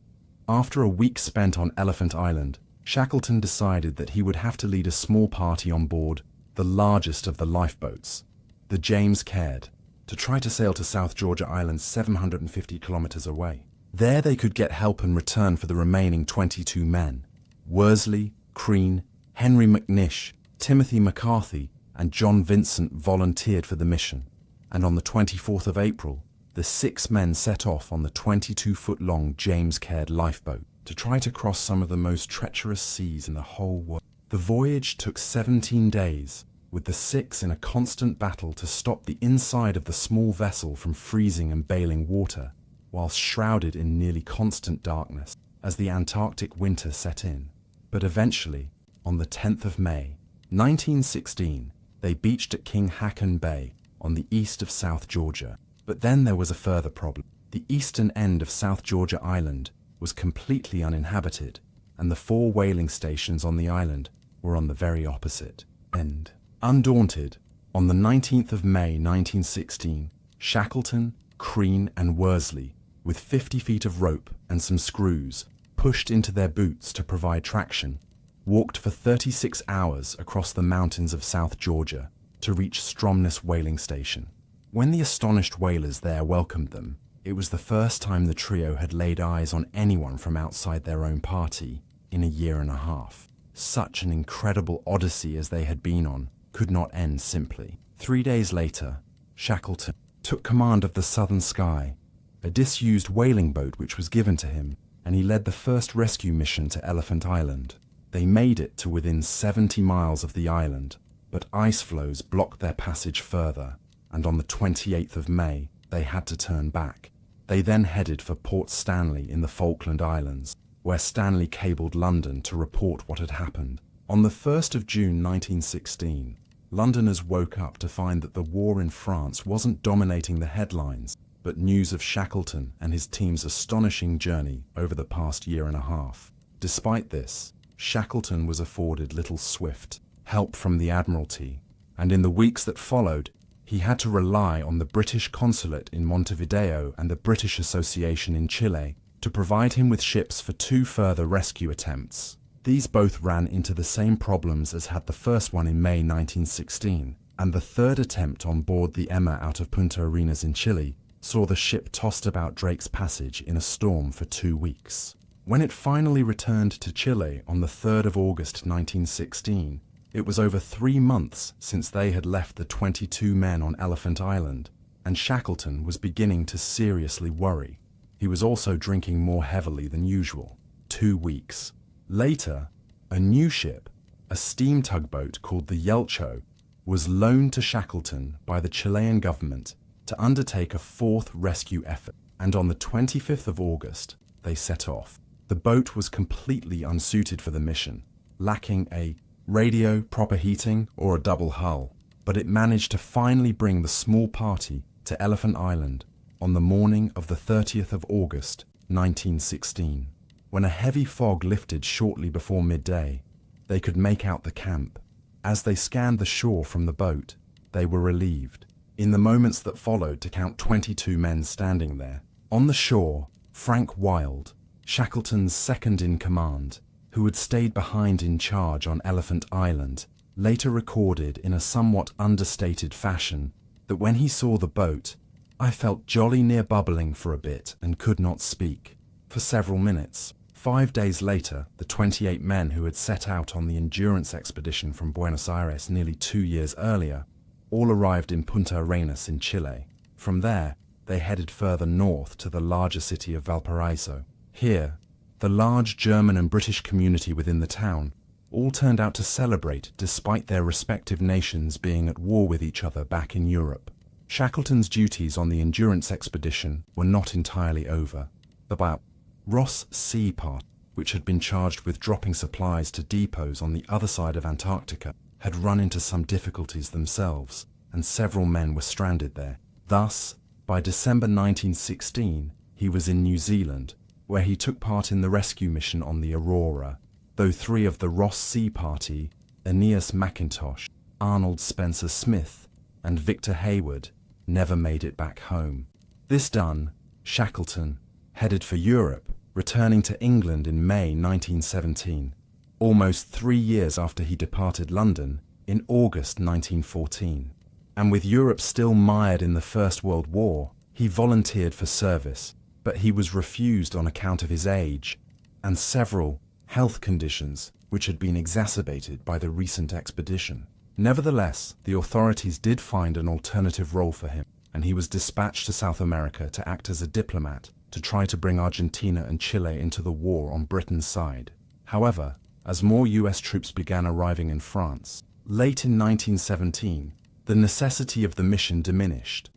After a week spent on Elephant Island, Shackleton decided that he would have to lead a small party on board the largest of the lifeboats, the James Caird, to try to sail to South Georgia Island 750 kilometers away. There they could get help and return for the remaining 22 men. Worsley, Crean, Henry McNish, Timothy McCarthy, and John Vincent volunteered for the mission, and on the 24th of April, the 6 men set off on the 22-foot-long James Caird lifeboat to try to cross some of the most treacherous seas in the whole world. The voyage took 17 days, with the 6 in a constant battle to stop the inside of the small vessel from freezing and bailing water, whilst shrouded in nearly constant darkness as the Antarctic winter set in. But eventually, on the 10th of May, 1916, they beached at King Haakon Bay on the east of South Georgia. But then there was a further problem. The eastern end of South Georgia Island was completely uninhabited, and the 4 whaling stations on the island were on the very opposite end. Undaunted, on the 19th of May 1916, Shackleton, Crean and Worsley, with 50 feet of rope and some screws, pushed into their boots to provide traction, walked for 36 hours across the mountains of South Georgia to reach Stromness whaling station. When the astonished whalers there welcomed them, it was the first time the trio had laid eyes on anyone from outside their own party in a year and a half. Such an incredible odyssey as they had been on could not end simply. 3 days later, Shackleton took command of the Southern Sky, a disused whaling boat which was given to him, and he led the first rescue mission to Elephant Island. They made it to within 70 miles of the island, but ice floes blocked their passage further, and on the 28th of May, they had to turn back. They then headed for Port Stanley in the Falkland Islands, where Stanley cabled London to report what had happened. On the 1st of June 1916, Londoners woke up to find that the war in France wasn't dominating the headlines, but news of Shackleton and his team's astonishing journey over the past year and a half. Despite this, Shackleton was afforded little swift help from the Admiralty, and in the weeks that followed, he had to rely on the British consulate in Montevideo and the British Association in Chile to provide him with ships for 2 further rescue attempts. These both ran into the same problems as had the first one in May 1916, and the third attempt on board the Emma out of Punta Arenas in Chile saw the ship tossed about Drake's Passage in a storm for 2 weeks. When it finally returned to Chile on the 3rd of August 1916, it was over 3 months since they had left the 22 men on Elephant Island, and Shackleton was beginning to seriously worry. He was also drinking more heavily than usual. 2 weeks later, a new ship, a steam tugboat called the Yelcho, was loaned to Shackleton by the Chilean government to undertake a 4th rescue effort, and on the 25th of August, they set off. The boat was completely unsuited for the mission, lacking a radio, proper heating, or a double hull, but it managed to finally bring the small party to Elephant Island on the morning of the 30th of August, 1916. When a heavy fog lifted shortly before midday, they could make out the camp. As they scanned the shore from the boat, they were relieved, in the moments that followed, to count 22 men standing there. On the shore, Frank Wild, Shackleton's second-in-command, who had stayed behind in charge on Elephant Island, later recorded in a somewhat understated fashion that when he saw the boat, "I felt jolly near bubbling for a bit and could not speak." For several minutes. 5 days later, the 28 men who had set out on the endurance expedition from Buenos Aires nearly 2 years earlier all arrived in Punta Arenas in Chile. From there, they headed further north to the larger city of Valparaiso. Here, the large German and British community within the town all turned out to celebrate despite their respective nations being at war with each other back in Europe. Shackleton's duties on the endurance expedition were not entirely over. The Ross Sea part, which had been charged with dropping supplies to depots on the other side of Antarctica, had run into some difficulties themselves, and several men were stranded there. Thus, by December 1916, he was in New Zealand, where he took part in the rescue mission on the Aurora. though 3 of the Ross Sea Party, Aeneas Mackintosh, Arnold Spencer Smith, and Victor Hayward, never made it back home. This done, Shackleton headed for Europe, returning to England in May 1917, almost 3 years after he departed London in August 1914. And with Europe still mired in the First World War, he volunteered for service, but he was refused on account of his age and several health conditions which had been exacerbated by the recent expedition. Nevertheless, the authorities did find an alternative role for him, and he was dispatched to South America to act as a diplomat to try to bring Argentina and Chile into the war on Britain's side. However, as more US troops began arriving in France, late in 1917, the necessity of the mission diminished,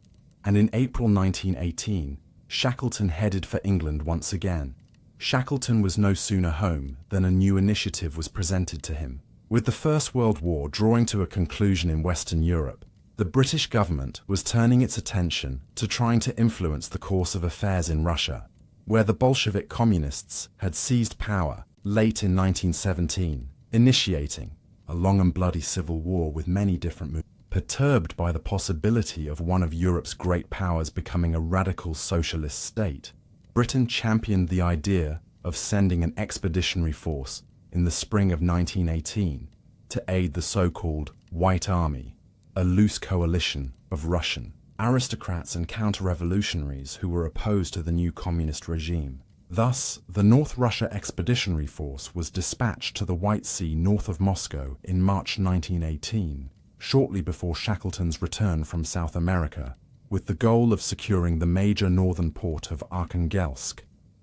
and in April 1918, Shackleton headed for England once again. Shackleton was no sooner home than a new initiative was presented to him. With the First World War drawing to a conclusion in Western Europe, the British government was turning its attention to trying to influence the course of affairs in Russia, where the Bolshevik communists had seized power late in 1917, initiating a long and bloody civil war with many different movements. Perturbed by the possibility of one of Europe's great powers becoming a radical socialist state, Britain championed the idea of sending an expeditionary force in the spring of 1918 to aid the so-called White Army, a loose coalition of Russian aristocrats and counter-revolutionaries who were opposed to the new communist regime. Thus, the North Russia Expeditionary Force was dispatched to the White Sea north of Moscow in March 1918, shortly before Shackleton's return from South America, with the goal of securing the major northern port of Arkhangelsk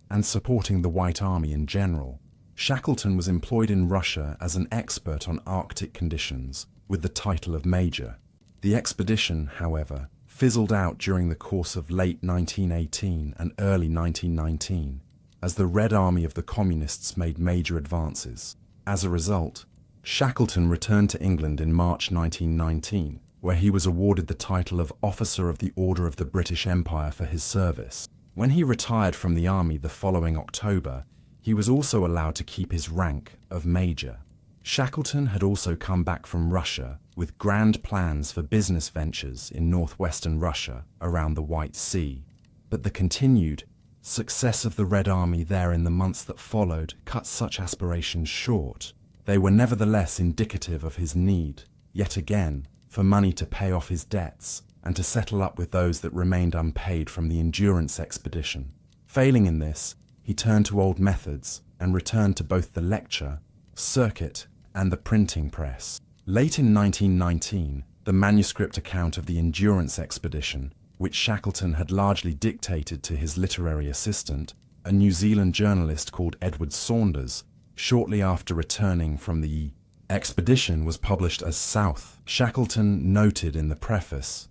and supporting the White Army in general. Shackleton was employed in Russia as an expert on Arctic conditions, with the title of Major. The expedition, however, fizzled out during the course of late 1918 and early 1919, as the Red Army of the Communists made major advances. As a result, Shackleton returned to England in March 1919, where he was awarded the title of Officer of the Order of the British Empire for his service. When he retired from the army the following October, he was also allowed to keep his rank of Major. Shackleton had also come back from Russia with grand plans for business ventures in northwestern Russia around the White Sea, but the continued success of the Red Army there in the months that followed cut such aspirations short. They were nevertheless indicative of his need, yet again, for money to pay off his debts and to settle up with those that remained unpaid from the Endurance expedition. Failing in this, he turned to old methods and returned to both the lecture, circuit, and the printing press. Late in 1919, the manuscript account of the Endurance expedition, which Shackleton had largely dictated to his literary assistant, a New Zealand journalist called Edward Saunders, shortly after returning from the expedition, was published as South. Shackleton noted in the preface,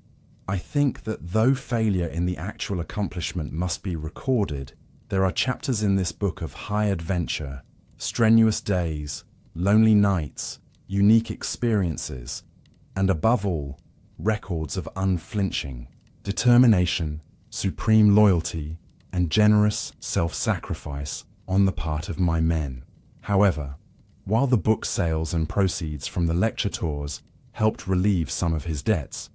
"I think that though failure in the actual accomplishment must be recorded, there are chapters in this book of high adventure, strenuous days, lonely nights, unique experiences, and above all, records of unflinching determination, supreme loyalty, and generous self-sacrifice on the part of my men." However, while the book sales and proceeds from the lecture tours helped relieve some of his debts,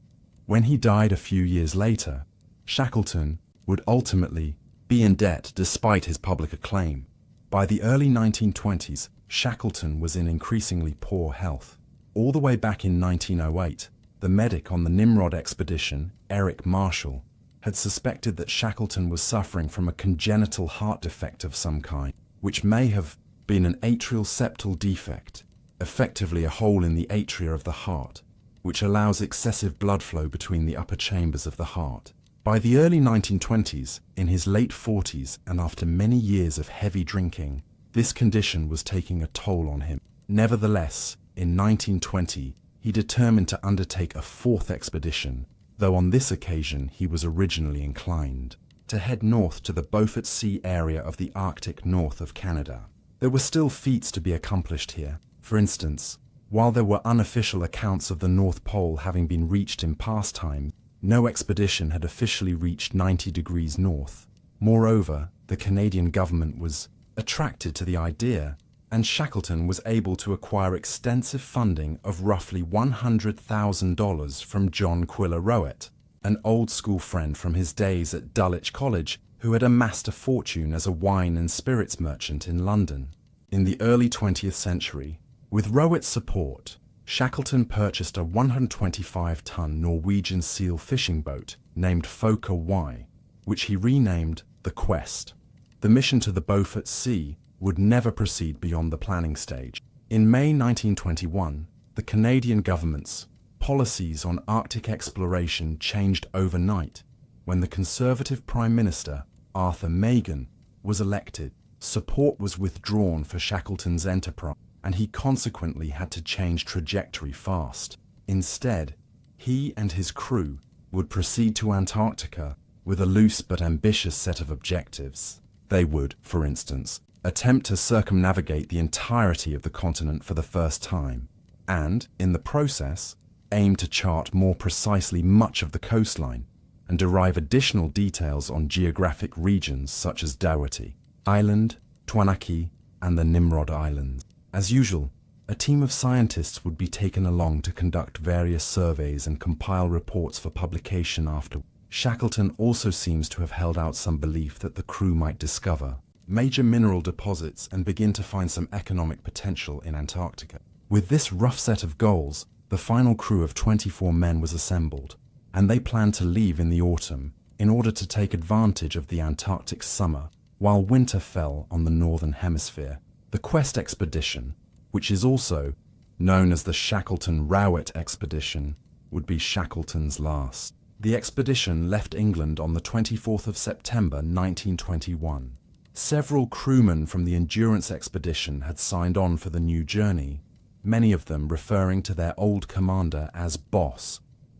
when he died a few years later, Shackleton would ultimately be in debt despite his public acclaim. By the early 1920s, Shackleton was in increasingly poor health. All the way back in 1908, the medic on the Nimrod expedition, Eric Marshall, had suspected that Shackleton was suffering from a congenital heart defect of some kind, which may have been an atrial septal defect, effectively a hole in the atria of the heart, which allows excessive blood flow between the upper chambers of the heart. By the early 1920s, in his late 40s and after many years of heavy drinking, this condition was taking a toll on him. Nevertheless, in 1920, he determined to undertake a fourth expedition, though on this occasion he was originally inclined to head north to the Beaufort Sea area of the Arctic north of Canada. There were still feats to be accomplished here. For instance, while there were unofficial accounts of the North Pole having been reached in past times, no expedition had officially reached 90 degrees north. Moreover, the Canadian government was attracted to the idea and Shackleton was able to acquire extensive funding of roughly $100,000 from John Quiller Rowett, an old-school friend from his days at Dulwich College who had amassed a fortune as a wine and spirits merchant in London. In the early 20th century, with Rowett's support, Shackleton purchased a 125-ton Norwegian seal fishing boat named Fokker Y, which he renamed the Quest. The mission to the Beaufort Sea would never proceed beyond the planning stage. In May 1921, the Canadian government's policies on Arctic exploration changed overnight when the Conservative Prime Minister, Arthur Meighen, was elected. Support was withdrawn for Shackleton's enterprise, and he consequently had to change trajectory fast. Instead, he and his crew would proceed to Antarctica with a loose but ambitious set of objectives. They would, for instance, attempt to circumnavigate the entirety of the continent for the first time, and, in the process, aim to chart more precisely much of the coastline and derive additional details on geographic regions such as Dawati Island, Twanaki, and the Nimrod Islands. As usual, a team of scientists would be taken along to conduct various surveys and compile reports for publication after. Shackleton also seems to have held out some belief that the crew might discover major mineral deposits and begin to find some economic potential in Antarctica. With this rough set of goals, the final crew of 24 men was assembled, and they planned to leave in the autumn in order to take advantage of the Antarctic summer while winter fell on the northern hemisphere. The Quest expedition, which is also known as the Shackleton-Rowett expedition, would be Shackleton's last. The expedition left England on the 24th of September 1921. Several crewmen from the Endurance expedition had signed on for the new journey, many of them referring to their old commander as boss.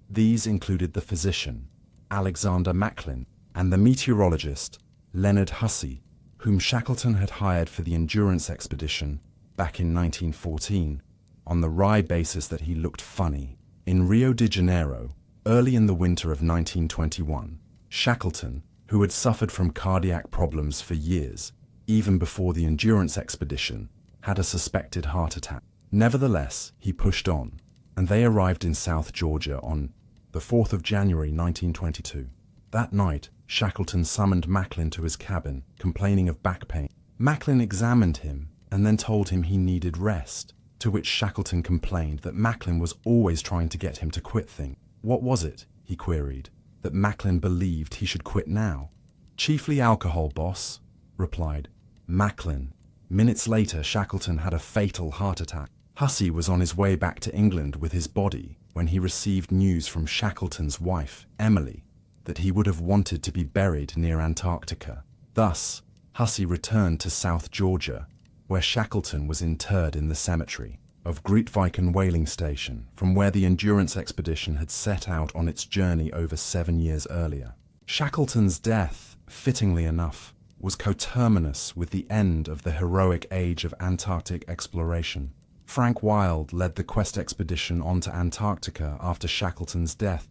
These included the physician, Alexander Macklin, and the meteorologist, Leonard Hussey, whom Shackleton had hired for the Endurance expedition back in 1914, on the wry basis that he looked funny. In Rio de Janeiro, early in the winter of 1921, Shackleton, who had suffered from cardiac problems for years, even before the Endurance expedition, had a suspected heart attack. Nevertheless, he pushed on, and they arrived in South Georgia on the 4th of January 1922. That night, Shackleton summoned Macklin to his cabin, complaining of back pain. Macklin examined him and then told him he needed rest, to which Shackleton complained that Macklin was always trying to get him to quit things. What was it, he queried, that Macklin believed he should quit now? Chiefly alcohol, boss, replied Macklin. Minutes later, Shackleton had a fatal heart attack. Hussey was on his way back to England with his body when he received news from Shackleton's wife, Emily, that he would have wanted to be buried near Antarctica. Thus, Hussey returned to South Georgia, where Shackleton was interred in the cemetery of Grootviken whaling station, from where the Endurance expedition had set out on its journey over 7 years earlier. Shackleton's death, fittingly enough, was coterminous with the end of the heroic age of Antarctic exploration. Frank Wild led the Quest expedition onto Antarctica after Shackleton's death,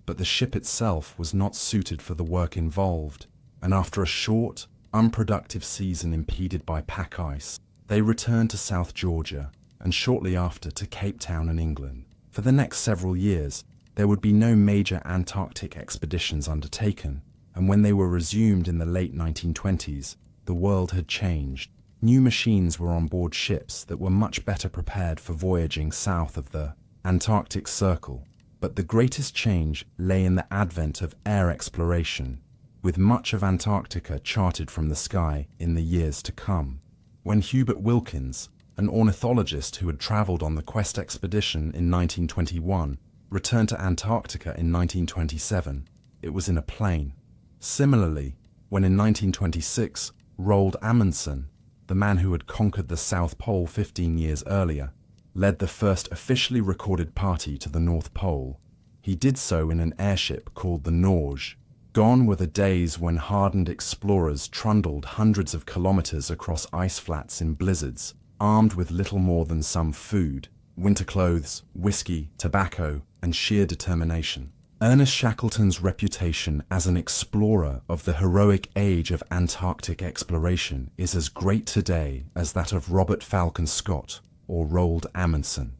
but the ship itself was not suited for the work involved, and after a short, unproductive season impeded by pack ice, they returned to South Georgia, and shortly after to Cape Town in England. For the next several years, there would be no major Antarctic expeditions undertaken, and when they were resumed in the late 1920s, the world had changed. New machines were on board ships that were much better prepared for voyaging south of the Antarctic Circle. But the greatest change lay in the advent of air exploration, with much of Antarctica charted from the sky in the years to come. When Hubert Wilkins, an ornithologist who had traveled on the Quest expedition in 1921, returned to Antarctica in 1927, it was in a plane. Similarly, when in 1926, Roald Amundsen, the man who had conquered the South Pole 15 years earlier, led the first officially recorded party to the North Pole, he did so in an airship called the Norge. Gone were the days when hardened explorers trundled hundreds of kilometers across ice flats in blizzards, armed with little more than some food, winter clothes, whiskey, tobacco, and sheer determination. Ernest Shackleton's reputation as an explorer of the heroic age of Antarctic exploration is as great today as that of Robert Falcon Scott or Roald Amundsen,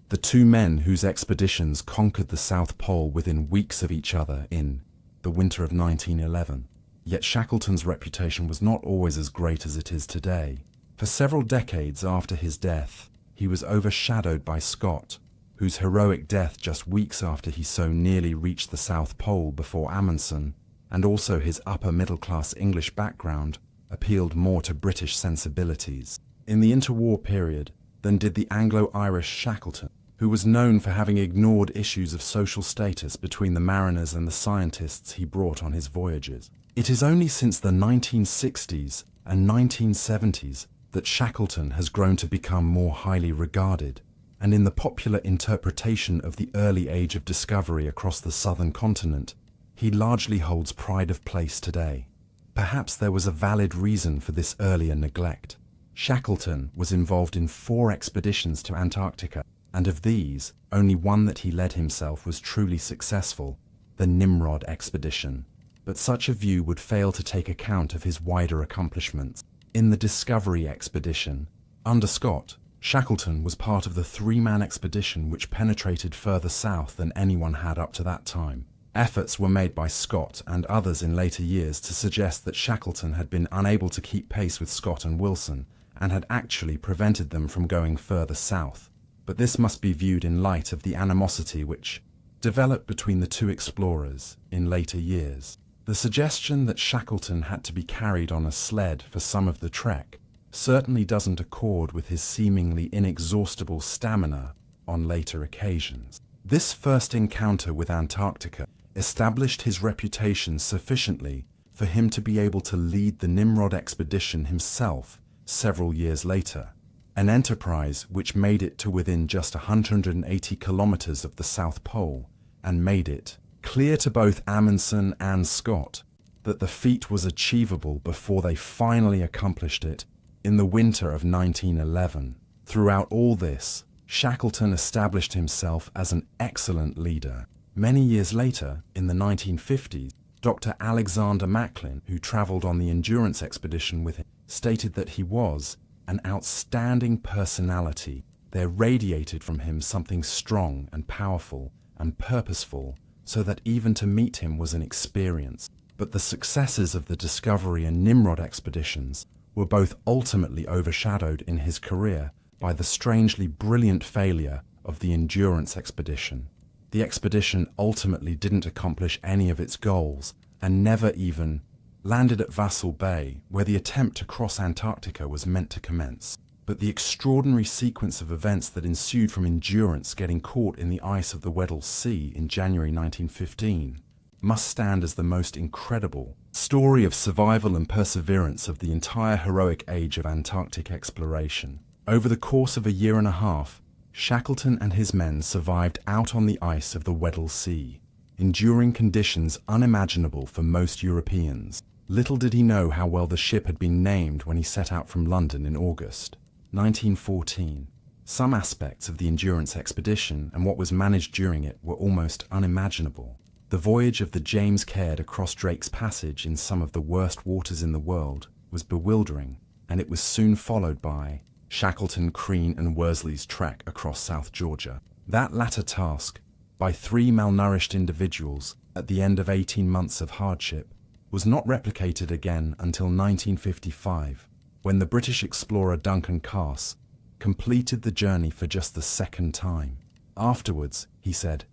the two men whose expeditions conquered the South Pole within weeks of each other in the winter of 1911. Yet Shackleton's reputation was not always as great as it is today. For several decades after his death, he was overshadowed by Scott, whose heroic death just weeks after he so nearly reached the South Pole before Amundsen, and also his upper-middle-class English background, appealed more to British sensibilities in the interwar period than did the Anglo-Irish Shackleton, who was known for having ignored issues of social status between the mariners and the scientists he brought on his voyages. It is only since the 1960s and 1970s that Shackleton has grown to become more highly regarded, and in the popular interpretation of the early age of discovery across the southern continent, he largely holds pride of place today. Perhaps there was a valid reason for this earlier neglect. Shackleton was involved in 4 expeditions to Antarctica, and of these, only one that he led himself was truly successful, the Nimrod expedition. But such a view would fail to take account of his wider accomplishments. In the Discovery expedition, under Scott, Shackleton was part of the 3-man expedition which penetrated further south than anyone had up to that time. Efforts were made by Scott and others in later years to suggest that Shackleton had been unable to keep pace with Scott and Wilson and had actually prevented them from going further south. But this must be viewed in light of the animosity which developed between the two explorers in later years. The suggestion that Shackleton had to be carried on a sled for some of the trek certainly doesn't accord with his seemingly inexhaustible stamina on later occasions. This first encounter with Antarctica established his reputation sufficiently for him to be able to lead the Nimrod expedition himself several years later, an enterprise which made it to within just 180 kilometers of the South Pole and made it clear to both Amundsen and Scott that the feat was achievable before they finally accomplished it in the winter of 1911. Throughout all this, Shackleton established himself as an excellent leader. Many years later, in the 1950s, Dr. Alexander Macklin, who traveled on the Endurance expedition with him, stated that he was an outstanding personality. There radiated from him something strong and powerful and purposeful, so that even to meet him was an experience. But the successes of the Discovery and Nimrod expeditions were both ultimately overshadowed in his career by the strangely brilliant failure of the Endurance expedition. The expedition ultimately didn't accomplish any of its goals and never even landed at Vassal Bay, where the attempt to cross Antarctica was meant to commence. But the extraordinary sequence of events that ensued from Endurance getting caught in the ice of the Weddell Sea in January 1915 must stand as the most incredible story of survival and perseverance of the entire heroic age of Antarctic exploration. Over the course of a year and a half, Shackleton and his men survived out on the ice of the Weddell Sea, enduring conditions unimaginable for most Europeans. Little did he know how well the ship had been named when he set out from London in August 1914. Some aspects of the Endurance expedition and what was managed during it were almost unimaginable. The voyage of the James Caird across Drake's Passage in some of the worst waters in the world was bewildering, and it was soon followed by Shackleton, Crean and Worsley's trek across South Georgia. That latter task, by 3 malnourished individuals at the end of 18 months of hardship, was not replicated again until 1955, when the British explorer Duncan Cass completed the journey for just the second time. Afterwards, he said,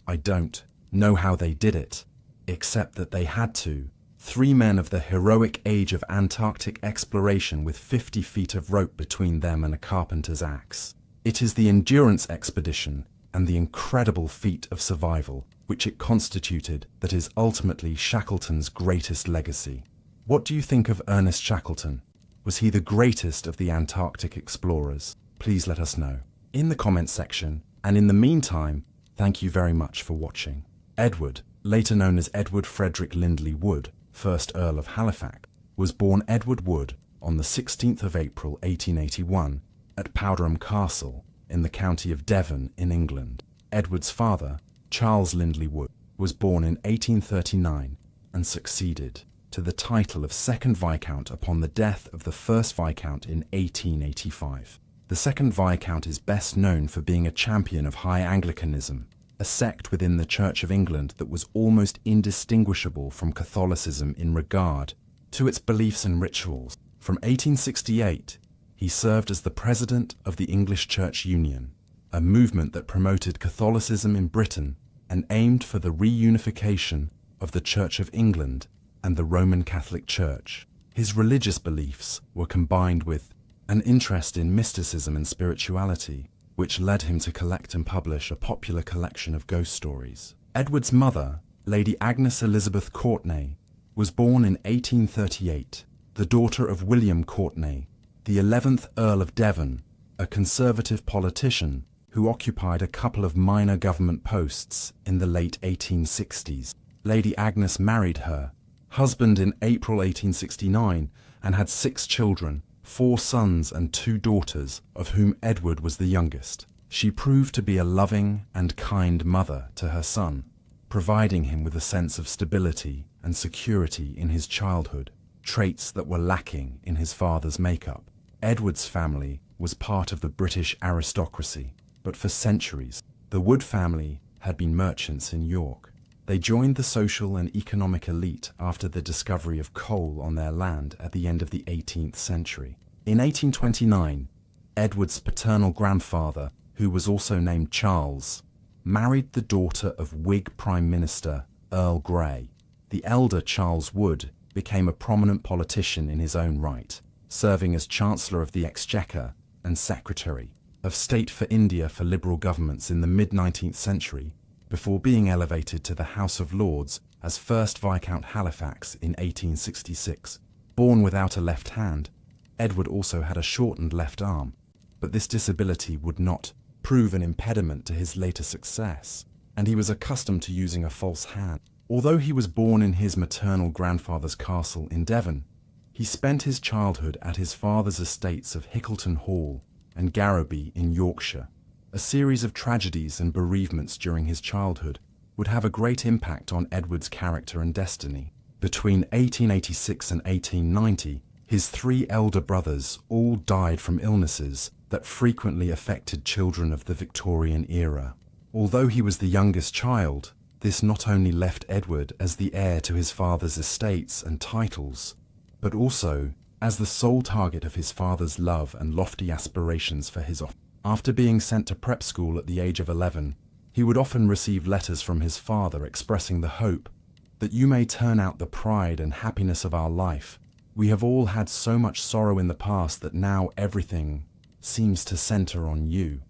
"I don't know how they did it, except that they had to. 3 men of the heroic age of Antarctic exploration with 50 feet of rope between them and a carpenter's axe. It is the Endurance expedition and the incredible feat of survival which it constituted that is ultimately Shackleton's greatest legacy." What do you think of Ernest Shackleton? Was he the greatest of the Antarctic explorers? Please let us know in the comments section, and in the meantime, thank you very much for watching. Edward, later known as Edward Frederick Lindley Wood, 1st Earl of Halifax, was born Edward Wood on the 16th of April 1881 at Powderham Castle in the county of Devon in England. Edward's father, Charles Lindley Wood, was born in 1839 and succeeded to the title of second Viscount upon the death of the first Viscount in 1885. The second Viscount is best known for being a champion of High Anglicanism, a sect within the Church of England that was almost indistinguishable from Catholicism in regard to its beliefs and rituals. From 1868, he served as the president of the English Church Union, a movement that promoted Catholicism in Britain and aimed for the reunification of the Church of England and the Roman Catholic Church. His religious beliefs were combined with an interest in mysticism and spirituality, which led him to collect and publish a popular collection of ghost stories. Edward's mother, Lady Agnes Elizabeth Courtenay, was born in 1838, the daughter of William Courtenay, the 11th Earl of Devon, a conservative politician who occupied a couple of minor government posts in the late 1860s. Lady Agnes married her husband in April 1869 and had 6 children, 4 sons and 2 daughters, of whom Edward was the youngest. She proved to be a loving and kind mother to her son, providing him with a sense of stability and security in his childhood, traits that were lacking in his father's makeup. Edward's family was part of the British aristocracy, but for centuries, the Wood family had been merchants in York. They joined the social and economic elite after the discovery of coal on their land at the end of the 18th century. In 1829, Edward's paternal grandfather, who was also named Charles, married the daughter of Whig Prime Minister Earl Grey. The elder Charles Wood became a prominent politician in his own right, serving as Chancellor of the Exchequer and Secretary of State for India for Liberal governments in the mid-19th century, before being elevated to the House of Lords as first Viscount Halifax in 1866. Born without a left hand, Edward also had a shortened left arm, but this disability would not prove an impediment to his later success, and he was accustomed to using a false hand. Although he was born in his maternal grandfather's castle in Devon, he spent his childhood at his father's estates of Hickleton Hall and Garrowby in Yorkshire. A series of tragedies and bereavements during his childhood would have a great impact on Edward's character and destiny. Between 1886 and 1890, his 3 elder brothers all died from illnesses that frequently affected children of the Victorian era. Although he was the youngest child, this not only left Edward as the heir to his father's estates and titles, but also as the sole target of his father's love and lofty aspirations for his office. After being sent to prep school at the age of 11, he would often receive letters from his father expressing the hope that you may turn out the pride and happiness of our life. We have all had so much sorrow in the past that now everything seems to center on you.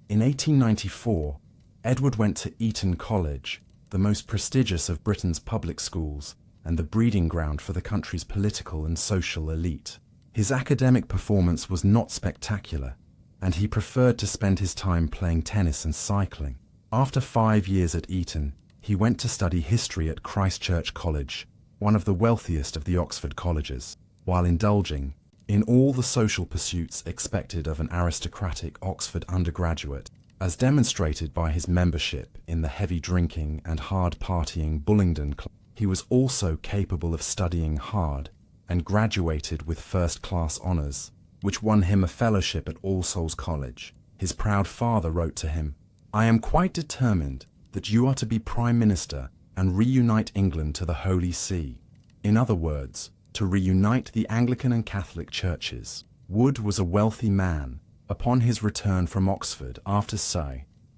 In 1894, Edward went to Eton College, the most prestigious of Britain's public schools and the breeding ground for the country's political and social elite. His academic performance was not spectacular, and he preferred to spend his time playing tennis and cycling. After 5 years at Eton, he went to study history at Christ Church College, one of the wealthiest of the Oxford colleges, while indulging in all the social pursuits expected of an aristocratic Oxford undergraduate, as demonstrated by his membership in the heavy drinking and hard partying Bullingdon Club. He was also capable of studying hard and graduated with first-class honours, which won him a fellowship at All Souls College. His proud father wrote to him, "I am quite determined that you are to be Prime Minister and reunite England to the Holy See." In other words, to reunite the Anglican and Catholic churches. Wood was a wealthy man upon his return from Oxford after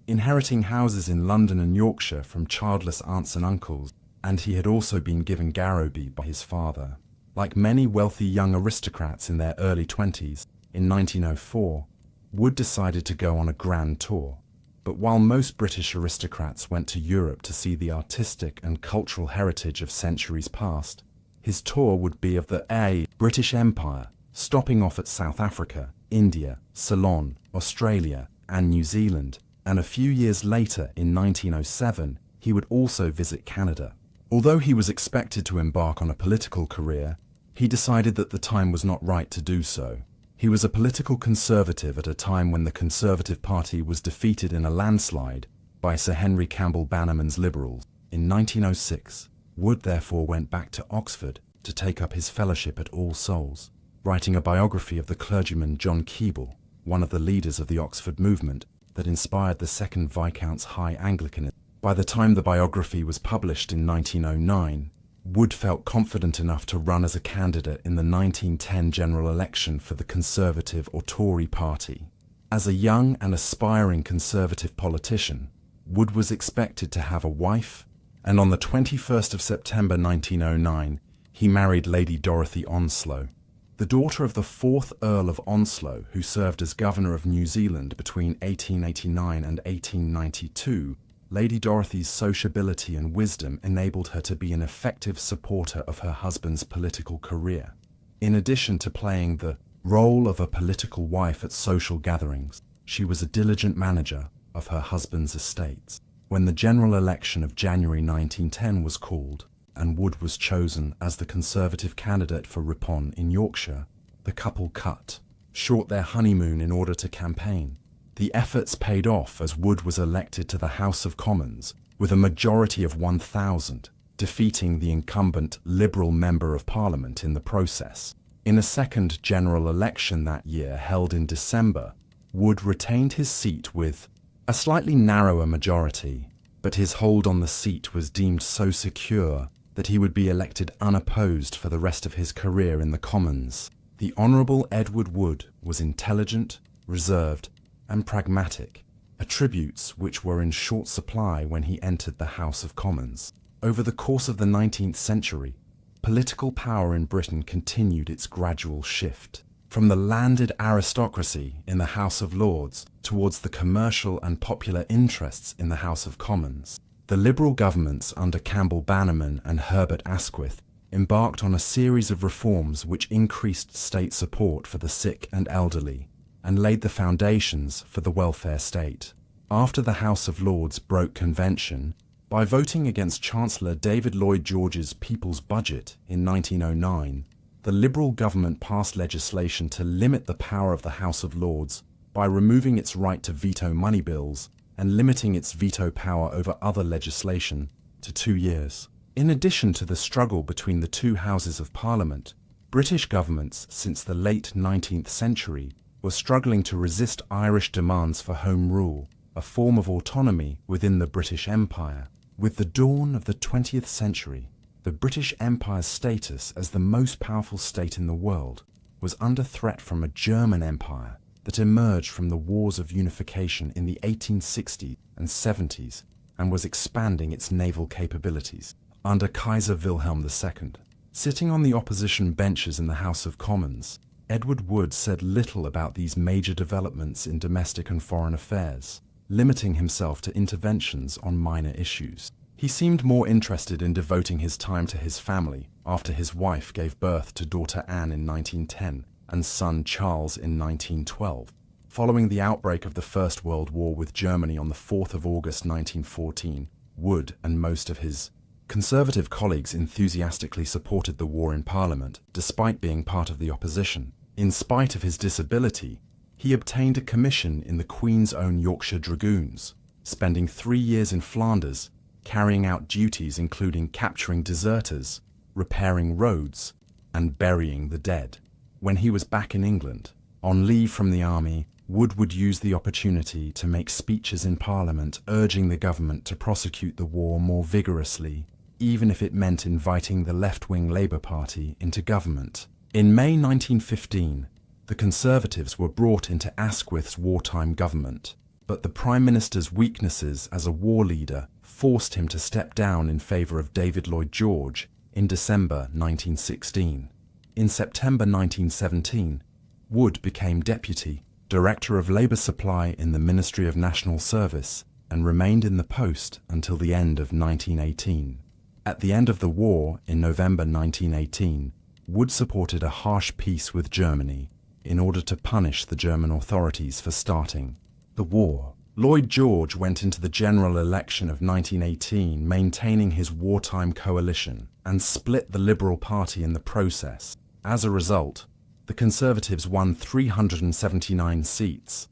inheriting houses in London and Yorkshire from childless aunts and uncles, and he had also been given Garrowby by his father. Like many wealthy young aristocrats in their early 20s, in 1904, Wood decided to go on a grand tour. But while most British aristocrats went to Europe to see the artistic and cultural heritage of centuries past, his tour would be of the British Empire, stopping off at South Africa, India, Ceylon, Australia, and New Zealand, and a few years later, in 1907, he would also visit Canada. Although he was expected to embark on a political career, he decided that the time was not right to do so. He was a political conservative at a time when the Conservative Party was defeated in a landslide by Sir Henry Campbell Bannerman's Liberals. In 1906, Wood therefore went back to Oxford to take up his fellowship at All Souls, writing a biography of the clergyman John Keble, one of the leaders of the Oxford movement that inspired the second Viscount's High Anglicanism. By the time the biography was published in 1909, Wood felt confident enough to run as a candidate in the 1910 general election for the Conservative or Tory party. As a young and aspiring Conservative politician, Wood was expected to have a wife, and on the 21st of September 1909, he married Lady Dorothy Onslow, the daughter of the 4th Earl of Onslow, who served as Governor of New Zealand between 1889 and 1892. Lady Dorothy's sociability and wisdom enabled her to be an effective supporter of her husband's political career. In addition to playing the role of a political wife at social gatherings, she was a diligent manager of her husband's estates. When the general election of January 1910 was called, and Wood was chosen as the Conservative candidate for Ripon in Yorkshire, the couple cut short their honeymoon in order to campaign. The efforts paid off as Wood was elected to the House of Commons with a majority of 1,000, defeating the incumbent Liberal Member of Parliament in the process. In a second general election that year held in December, Wood retained his seat with a slightly narrower majority, but his hold on the seat was deemed so secure that he would be elected unopposed for the rest of his career in the Commons. The Honourable Edward Wood was intelligent, reserved, and pragmatic, attributes which were in short supply when he entered the House of Commons. Over the course of the 19th century, political power in Britain continued its gradual shift, from the landed aristocracy in the House of Lords towards the commercial and popular interests in the House of Commons. The Liberal governments under Campbell Bannerman and Herbert Asquith embarked on a series of reforms which increased state support for the sick and elderly, and laid the foundations for the welfare state. After the House of Lords broke convention, by voting against Chancellor David Lloyd George's People's Budget in 1909, the Liberal government passed legislation to limit the power of the House of Lords by removing its right to veto money bills and limiting its veto power over other legislation to 2 years. In addition to the struggle between the two houses of Parliament, British governments since the late 19th century were struggling to resist Irish demands for Home Rule, a form of autonomy within the British Empire. With the dawn of the 20th century, the British Empire's status as the most powerful state in the world was under threat from a German Empire that emerged from the wars of unification in the 1860s and 70s and was expanding its naval capabilities under Kaiser Wilhelm II. Sitting on the opposition benches in the House of Commons, Edward Wood said little about these major developments in domestic and foreign affairs, limiting himself to interventions on minor issues. He seemed more interested in devoting his time to his family after his wife gave birth to daughter Anne in 1910 and son Charles in 1912. Following the outbreak of the First World War with Germany on the 4th of August 1914, Wood and most of his Conservative colleagues enthusiastically supported the war in Parliament, despite being part of the opposition. In spite of his disability, he obtained a commission in the Queen's Own Yorkshire Dragoons, spending 3 years in Flanders, carrying out duties including capturing deserters, repairing roads, and burying the dead. When he was back in England, on leave from the army, Wood would use the opportunity to make speeches in Parliament urging the government to prosecute the war more vigorously, even if it meant inviting the left-wing Labour Party into government. In May 1915, the Conservatives were brought into Asquith's wartime government, but the Prime Minister's weaknesses as a war leader forced him to step down in favour of David Lloyd George in December 1916. In September 1917, Wood became Deputy Director of Labour Supply in the Ministry of National Service and remained in the post until the end of 1918. At the end of the war, in November 1918, Wood supported a harsh peace with Germany in order to punish the German authorities for starting the war. Lloyd George went into the general election of 1918 maintaining his wartime coalition and split the Liberal Party in the process. As a result, the Conservatives won 379 seats,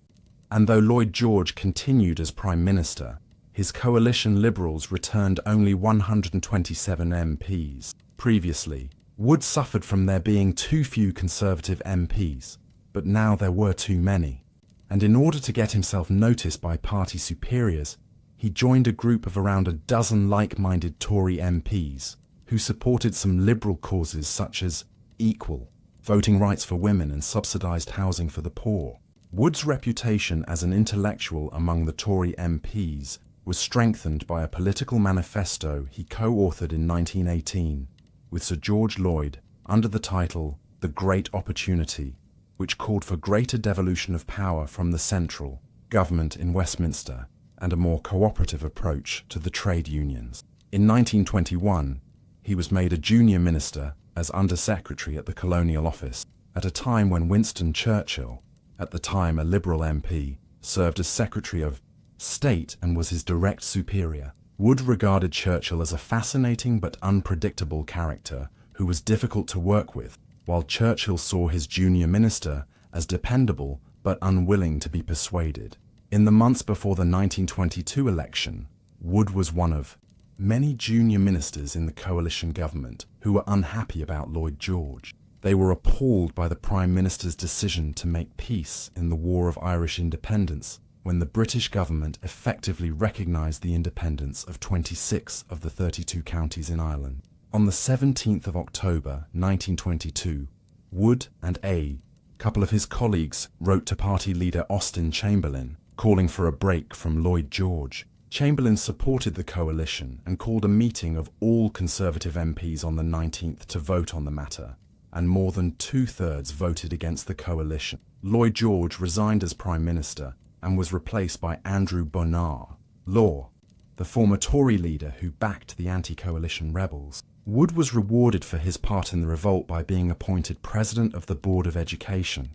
and though Lloyd George continued as Prime Minister, His coalition Liberals returned only 127 MPs. Previously, Wood suffered from there being too few Conservative MPs, but now there were too many. And in order to get himself noticed by party superiors, he joined a group of around a dozen like-minded Tory MPs who supported some liberal causes such as equal voting rights for women and subsidised housing for the poor. Wood's reputation as an intellectual among the Tory MPs was strengthened by a political manifesto he co-authored in 1918 with Sir George Lloyd under the title The Great Opportunity, which called for greater devolution of power from the central government in Westminster and a more cooperative approach to the trade unions. In 1921, he was made a junior minister as Under-Secretary at the Colonial Office at a time when Winston Churchill, at the time a Liberal MP, served as Secretary of State and was his direct superior. Wood regarded Churchill as a fascinating but unpredictable character who was difficult to work with, while Churchill saw his junior minister as dependable but unwilling to be persuaded. In the months before the 1922 election, Wood was one of many junior ministers in the coalition government who were unhappy about Lloyd George. They were appalled by the Prime Minister's decision to make peace in the War of Irish Independence when the British government effectively recognised the independence of 26 of the 32 counties in Ireland. On the 17th of October 1922, Wood and a couple of his colleagues wrote to party leader Austen Chamberlain, calling for a break from Lloyd George. Chamberlain supported the coalition and called a meeting of all Conservative MPs on the 19th to vote on the matter, and more than two-thirds voted against the coalition. Lloyd George resigned as Prime Minister and was replaced by Andrew Bonar Law, the former Tory leader who backed the anti-coalition rebels. Wood was rewarded for his part in the revolt by being appointed President of the Board of Education.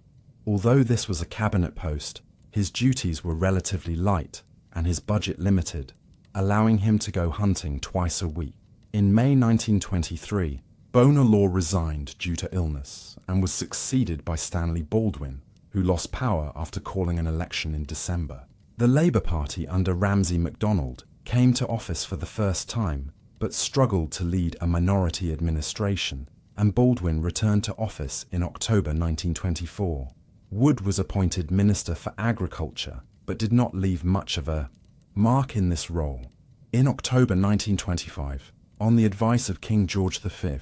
Although this was a cabinet post, his duties were relatively light and his budget limited, allowing him to go hunting twice a week. In May 1923, Bonar Law resigned due to illness and was succeeded by Stanley Baldwin, who lost power after calling an election in December. The Labour Party under Ramsay MacDonald came to office for the first time, but struggled to lead a minority administration, and Baldwin returned to office in October 1924. Wood was appointed Minister for Agriculture, but did not leave much of a mark in this role. In October 1925, on the advice of King George V,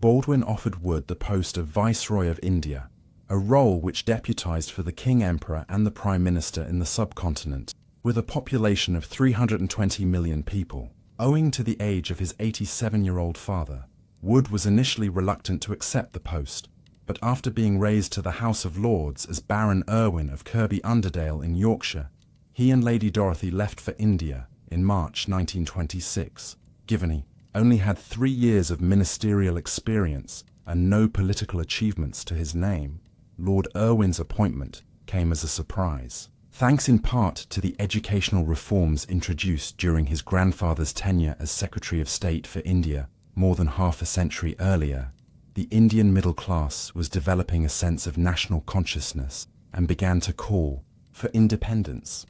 Baldwin offered Wood the post of Viceroy of India, a role which deputized for the King Emperor and the Prime Minister in the subcontinent, with a population of 320 million people. Owing to the age of his 87-year-old father, Wood was initially reluctant to accept the post, but after being raised to the House of Lords as Baron Irwin of Kirby Underdale in Yorkshire, he and Lady Dorothy left for India in March 1926. Given he only had 3 years of ministerial experience and no political achievements to his name, Lord Irwin's appointment came as a surprise. Thanks in part to the educational reforms introduced during his grandfather's tenure as Secretary of State for India more than half a century earlier, the Indian middle class was developing a sense of national consciousness and began to call for independence.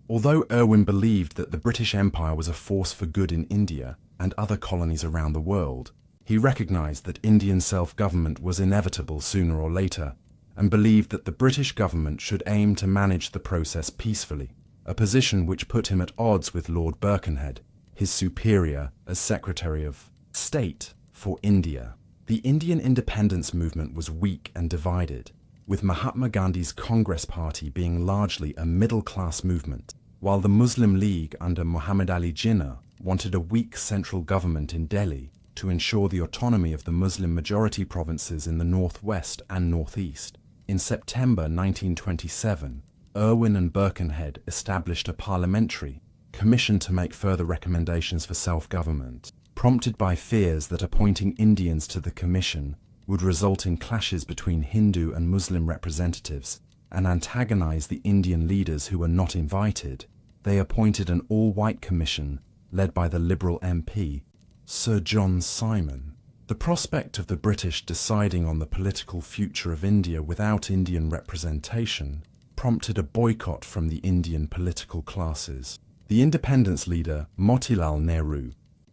Although Irwin believed that the British Empire was a force for good in India and other colonies around the world, he recognized that Indian self-government was inevitable sooner or later, and believed that the British government should aim to manage the process peacefully, a position which put him at odds with Lord Birkenhead, his superior as Secretary of State for India. The Indian independence movement was weak and divided, with Mahatma Gandhi's Congress Party being largely a middle-class movement, while the Muslim League under Muhammad Ali Jinnah wanted a weak central government in Delhi to ensure the autonomy of the Muslim-majority provinces in the northwest and northeast. In September 1927, Irwin and Birkenhead established a parliamentary commission to make further recommendations for self-government, prompted by fears that appointing Indians to the commission would result in clashes between Hindu and Muslim representatives and antagonize the Indian leaders who were not invited. They appointed an all-white commission led by the Liberal MP, Sir John Simon. The prospect of the British deciding on the political future of India without Indian representation prompted a boycott from the Indian political classes. The independence leader, Motilal Nehru,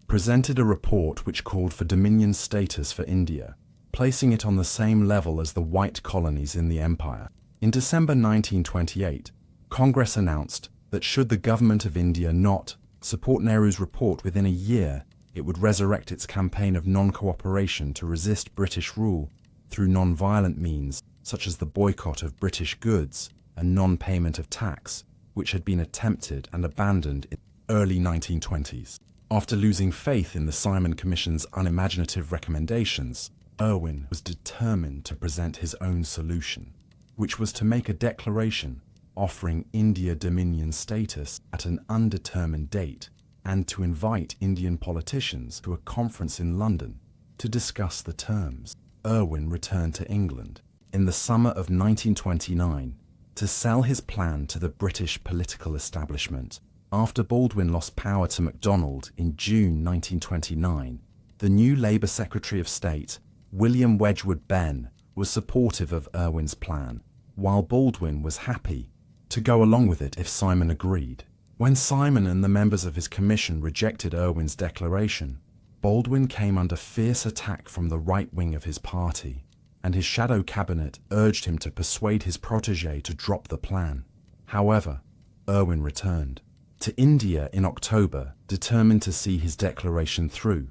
presented a report which called for dominion status for India, placing it on the same level as the white colonies in the empire. In December 1928, Congress announced that should the government of India not support Nehru's report within a year, it would resurrect its campaign of non-cooperation to resist British rule through non-violent means, such as the boycott of British goods and non-payment of tax, which had been attempted and abandoned in the early 1920s. After losing faith in the Simon Commission's unimaginative recommendations, Irwin was determined to present his own solution, which was to make a declaration offering India dominion status at an undetermined date and to invite Indian politicians to a conference in London to discuss the terms. Irwin returned to England in the summer of 1929 to sell his plan to the British political establishment. After Baldwin lost power to MacDonald in June 1929, the new Labour Secretary of State, William Wedgwood Benn, was supportive of Irwin's plan, while Baldwin was happy to go along with it if Simon agreed. When Simon and the members of his commission rejected Irwin's declaration, Baldwin came under fierce attack from the right wing of his party, and his shadow cabinet urged him to persuade his protégé to drop the plan. However, Irwin returned to India in October, determined to see his declaration through,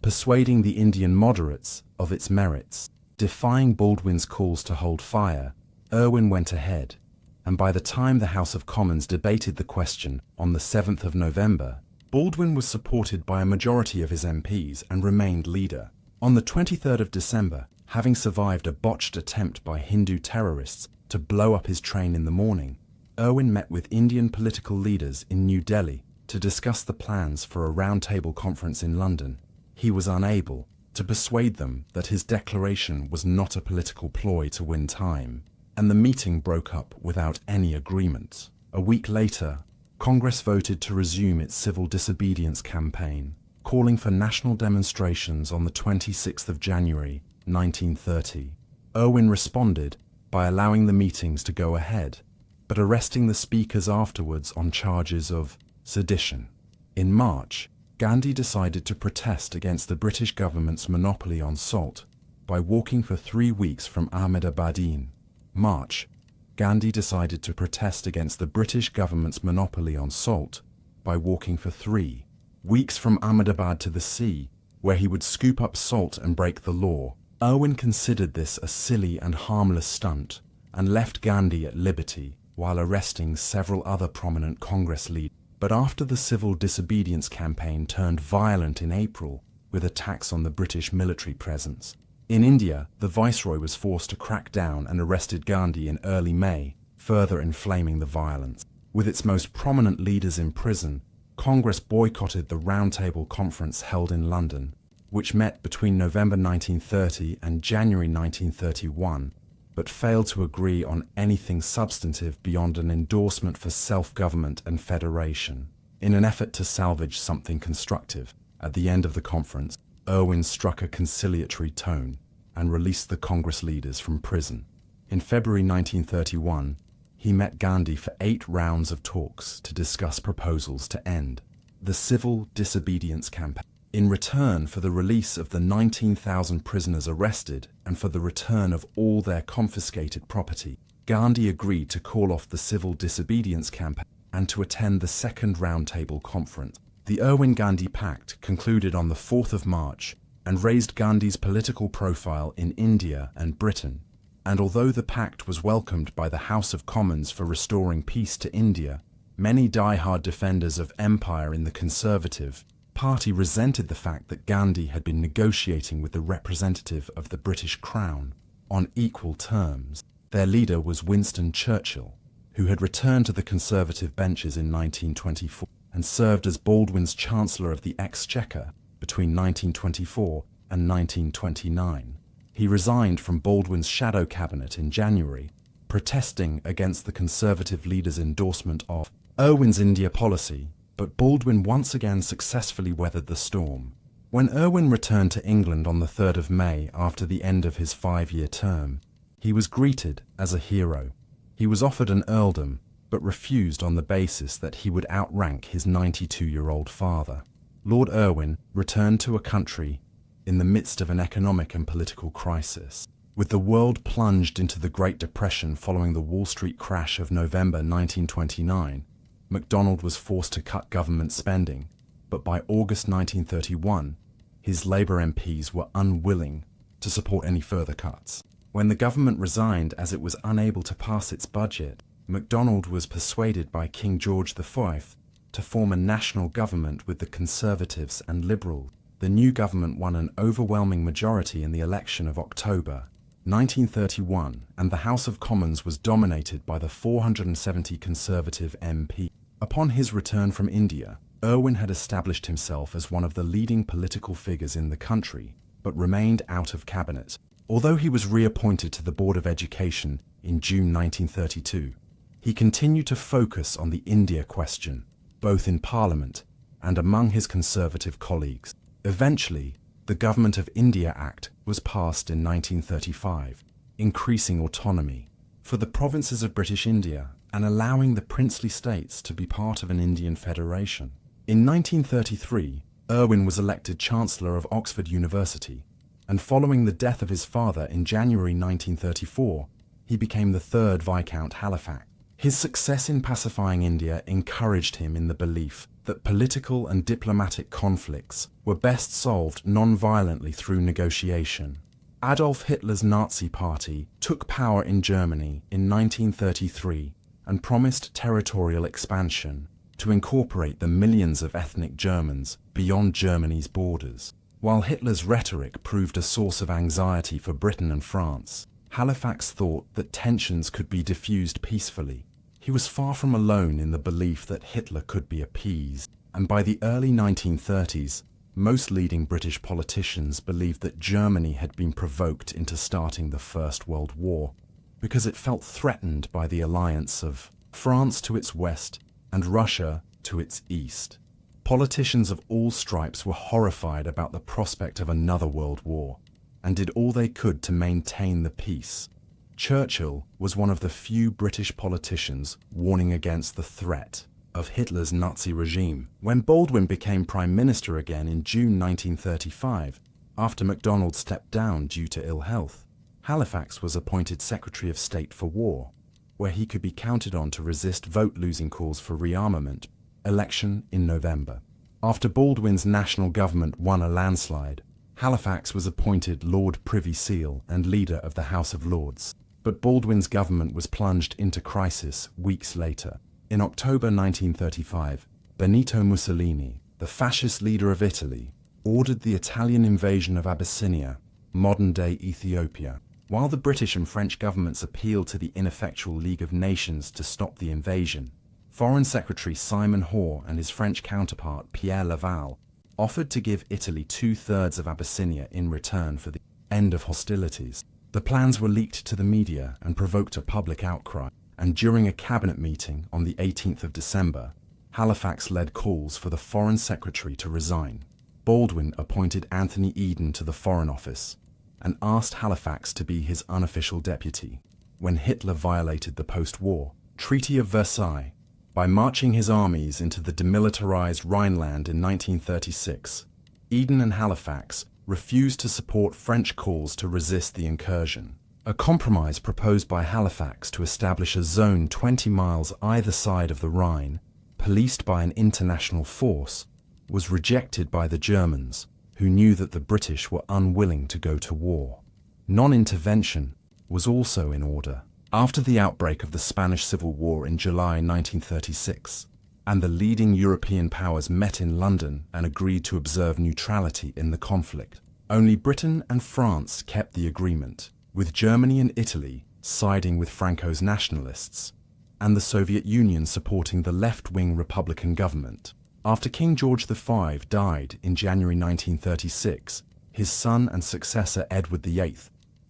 persuading the Indian moderates of its merits. Defying Baldwin's calls to hold fire, Irwin went ahead, and by the time the House of Commons debated the question on the 7th of November, Baldwin was supported by a majority of his MPs and remained leader. On the 23rd of December, having survived a botched attempt by Hindu terrorists to blow up his train in the morning, Irwin met with Indian political leaders in New Delhi to discuss the plans for a roundtable conference in London. He was unable to persuade them that his declaration was not a political ploy to win time, and the meeting broke up without any agreement. A week later, Congress voted to resume its civil disobedience campaign, calling for national demonstrations on the 26th of January, 1930. Irwin responded by allowing the meetings to go ahead, but arresting the speakers afterwards on charges of sedition. In March, Gandhi decided to protest against the British government's monopoly on salt by walking for 3 weeks from Ahmedabad. In March, Gandhi decided to protest against the British government's monopoly on salt by walking for 3 weeks from Ahmedabad to the sea, where he would scoop up salt and break the law. Irwin considered this a silly and harmless stunt and left Gandhi at liberty while arresting several other prominent Congress leaders. But after the civil disobedience campaign turned violent in April with attacks on the British military presence in India, the Viceroy was forced to crack down and arrested Gandhi in early May, further inflaming the violence. With its most prominent leaders in prison, Congress boycotted the Roundtable Conference held in London, which met between November 1930 and January 1931, but failed to agree on anything substantive beyond an endorsement for self-government and federation. In an effort to salvage something constructive, at the end of the conference, Irwin struck a conciliatory tone and released the Congress leaders from prison. In February 1931, he met Gandhi for 8 rounds of talks to discuss proposals to end the civil disobedience campaign. In return for the release of the 19,000 prisoners arrested and for the return of all their confiscated property, Gandhi agreed to call off the civil disobedience campaign and to attend the second Roundtable Conference. The Irwin-Gandhi Pact concluded on the 4th of March and raised Gandhi's political profile in India and Britain. And although the pact was welcomed by the House of Commons for restoring peace to India, many die-hard defenders of empire in the Conservative Party resented the fact that Gandhi had been negotiating with the representative of the British Crown on equal terms. Their leader was Winston Churchill, who had returned to the Conservative benches in 1924 and served as Baldwin's Chancellor of the Exchequer between 1924 and 1929. He resigned from Baldwin's shadow cabinet in January, protesting against the Conservative leader's endorsement of Irwin's India policy, but Baldwin once again successfully weathered the storm. When Irwin returned to England on the 3rd of May after the end of his 5-year term, he was greeted as a hero. He was offered an earldom, but refused on the basis that he would outrank his 92-year-old father. Lord Irwin returned to a country in the midst of an economic and political crisis. With the world plunged into the Great Depression following the Wall Street crash of November 1929, MacDonald was forced to cut government spending, but by August 1931, his Labour MPs were unwilling to support any further cuts. When the government resigned as it was unable to pass its budget, MacDonald was persuaded by King George V to form a national government with the Conservatives and Liberals. The new government won an overwhelming majority in the election of October 1931, and the House of Commons was dominated by the 470 Conservative MP. Upon his return from India, Irwin had established himself as one of the leading political figures in the country, but remained out of cabinet. Although he was reappointed to the Board of Education in June 1932, he continued to focus on the India question, both in Parliament and among his Conservative colleagues. Eventually, the Government of India Act was passed in 1935, increasing autonomy for the provinces of British India and allowing the princely states to be part of an Indian federation. In 1933, Irwin was elected Chancellor of Oxford University, and following the death of his father in January 1934, he became the third Viscount Halifax. His success in pacifying India encouraged him in the belief that political and diplomatic conflicts were best solved non-violently through negotiation. Adolf Hitler's Nazi Party took power in Germany in 1933 and promised territorial expansion to incorporate the millions of ethnic Germans beyond Germany's borders. While Hitler's rhetoric proved a source of anxiety for Britain and France, Halifax thought that tensions could be diffused peacefully. He was far from alone in the belief that Hitler could be appeased, and by the early 1930s, most leading British politicians believed that Germany had been provoked into starting the First World War because it felt threatened by the alliance of France to its west and Russia to its east. Politicians of all stripes were horrified about the prospect of another world war and did all they could to maintain the peace. Churchill was one of the few British politicians warning against the threat of Hitler's Nazi regime. When Baldwin became Prime Minister again in June 1935, after MacDonald stepped down due to ill health, Halifax was appointed Secretary of State for War, where he could be counted on to resist vote-losing calls for rearmament. Election in November. After Baldwin's national government won a landslide, Halifax was appointed Lord Privy Seal and leader of the House of Lords. But Baldwin's government was plunged into crisis weeks later. In October 1935, Benito Mussolini, the fascist leader of Italy, ordered the Italian invasion of Abyssinia, modern-day Ethiopia. While the British and French governments appealed to the ineffectual League of Nations to stop the invasion, Foreign Secretary Simon Hoare and his French counterpart Pierre Laval offered to give Italy 2/3 of Abyssinia in return for the end of hostilities. The plans were leaked to the media and provoked a public outcry, and during a cabinet meeting on the 18th of December, Halifax led calls for the Foreign Secretary to resign. Baldwin appointed Anthony Eden to the Foreign Office and asked Halifax to be his unofficial deputy. When Hitler violated the post-war Treaty of Versailles by marching his armies into the demilitarized Rhineland in 1936, Eden and Halifax refused to support French calls to resist the incursion. A compromise proposed by Halifax to establish a zone 20 miles either side of the Rhine, policed by an international force, was rejected by the Germans, who knew that the British were unwilling to go to war. Non-intervention was also in order. After the outbreak of the Spanish Civil War in July 1936, and the leading European powers met in London and agreed to observe neutrality in the conflict, only Britain and France kept the agreement, with Germany and Italy siding with Franco's nationalists, and the Soviet Union supporting the left-wing Republican government. After King George V died in January 1936, his son and successor Edward VIII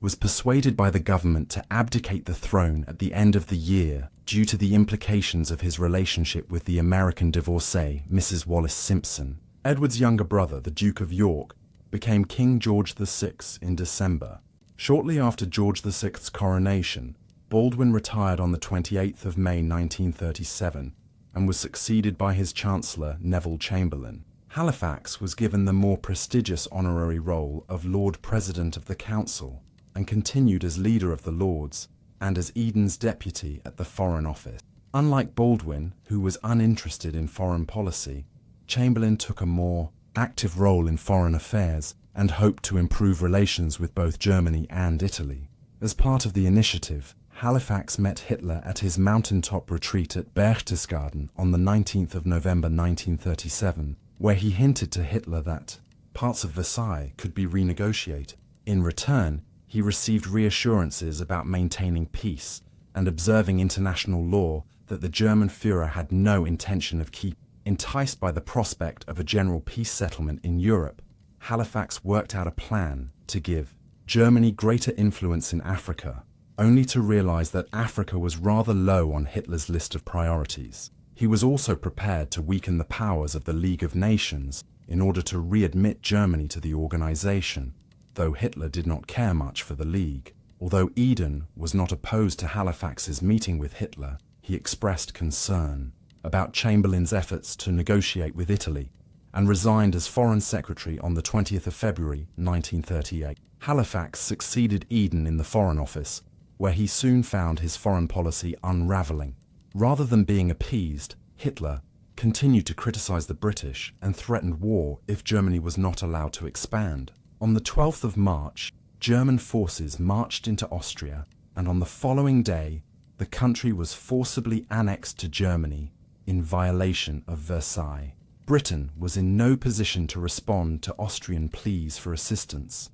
was persuaded by the government to abdicate the throne at the end of the year due to the implications of his relationship with the American divorcee Mrs. Wallis Simpson. Edward's younger brother, the Duke of York, became King George VI in December. Shortly after George VI's coronation, Baldwin retired on the 28th of May 1937 and was succeeded by his Chancellor Neville Chamberlain. Halifax was given the more prestigious honorary role of Lord President of the Council and continued as leader of the Lords and as Eden's deputy at the Foreign Office. Unlike Baldwin, who was uninterested in foreign policy, Chamberlain took a more active role in foreign affairs and hoped to improve relations with both Germany and Italy. As part of the initiative, Halifax met Hitler at his mountaintop retreat at Berchtesgaden on the 19th of November 1937, where he hinted to Hitler that parts of Versailles could be renegotiated. In return, he received reassurances about maintaining peace and observing international law that the German Führer had no intention of keeping. Enticed by the prospect of a general peace settlement in Europe, Halifax worked out a plan to give Germany greater influence in Africa, only to realize that Africa was rather low on Hitler's list of priorities. He was also prepared to weaken the powers of the League of Nations in order to readmit Germany to the organization, though Hitler did not care much for the League. Although Eden was not opposed to Halifax's meeting with Hitler, he expressed concern about Chamberlain's efforts to negotiate with Italy and resigned as Foreign Secretary on the 20th of February 1938. Halifax succeeded Eden in the Foreign Office, where he soon found his foreign policy unraveling. Rather than being appeased, Hitler continued to criticize the British and threatened war if Germany was not allowed to expand. On the 12th of March, German forces marched into Austria, and on the following day, the country was forcibly annexed to Germany in violation of Versailles. Britain was in no position to respond to Austrian pleas for assistance,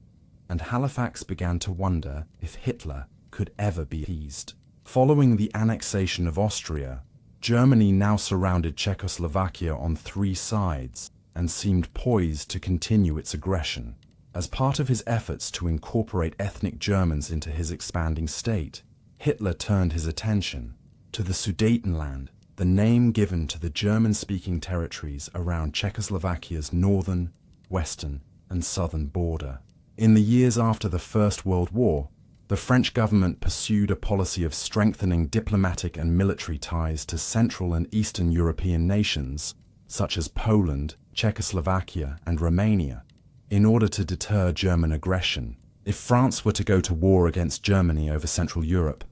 and Halifax began to wonder if Hitler could ever be appeased. Following the annexation of Austria, Germany now surrounded Czechoslovakia on three sides and seemed poised to continue its aggression. As part of his efforts to incorporate ethnic Germans into his expanding state, Hitler turned his attention to the Sudetenland, the name given to the German-speaking territories around Czechoslovakia's northern, western, and southern border. In the years after the First World War, the French government pursued a policy of strengthening diplomatic and military ties to Central and Eastern European nations, such as Poland, Czechoslovakia, and Romania, in order to deter German aggression. If France were to go to war against Germany over Central Europe,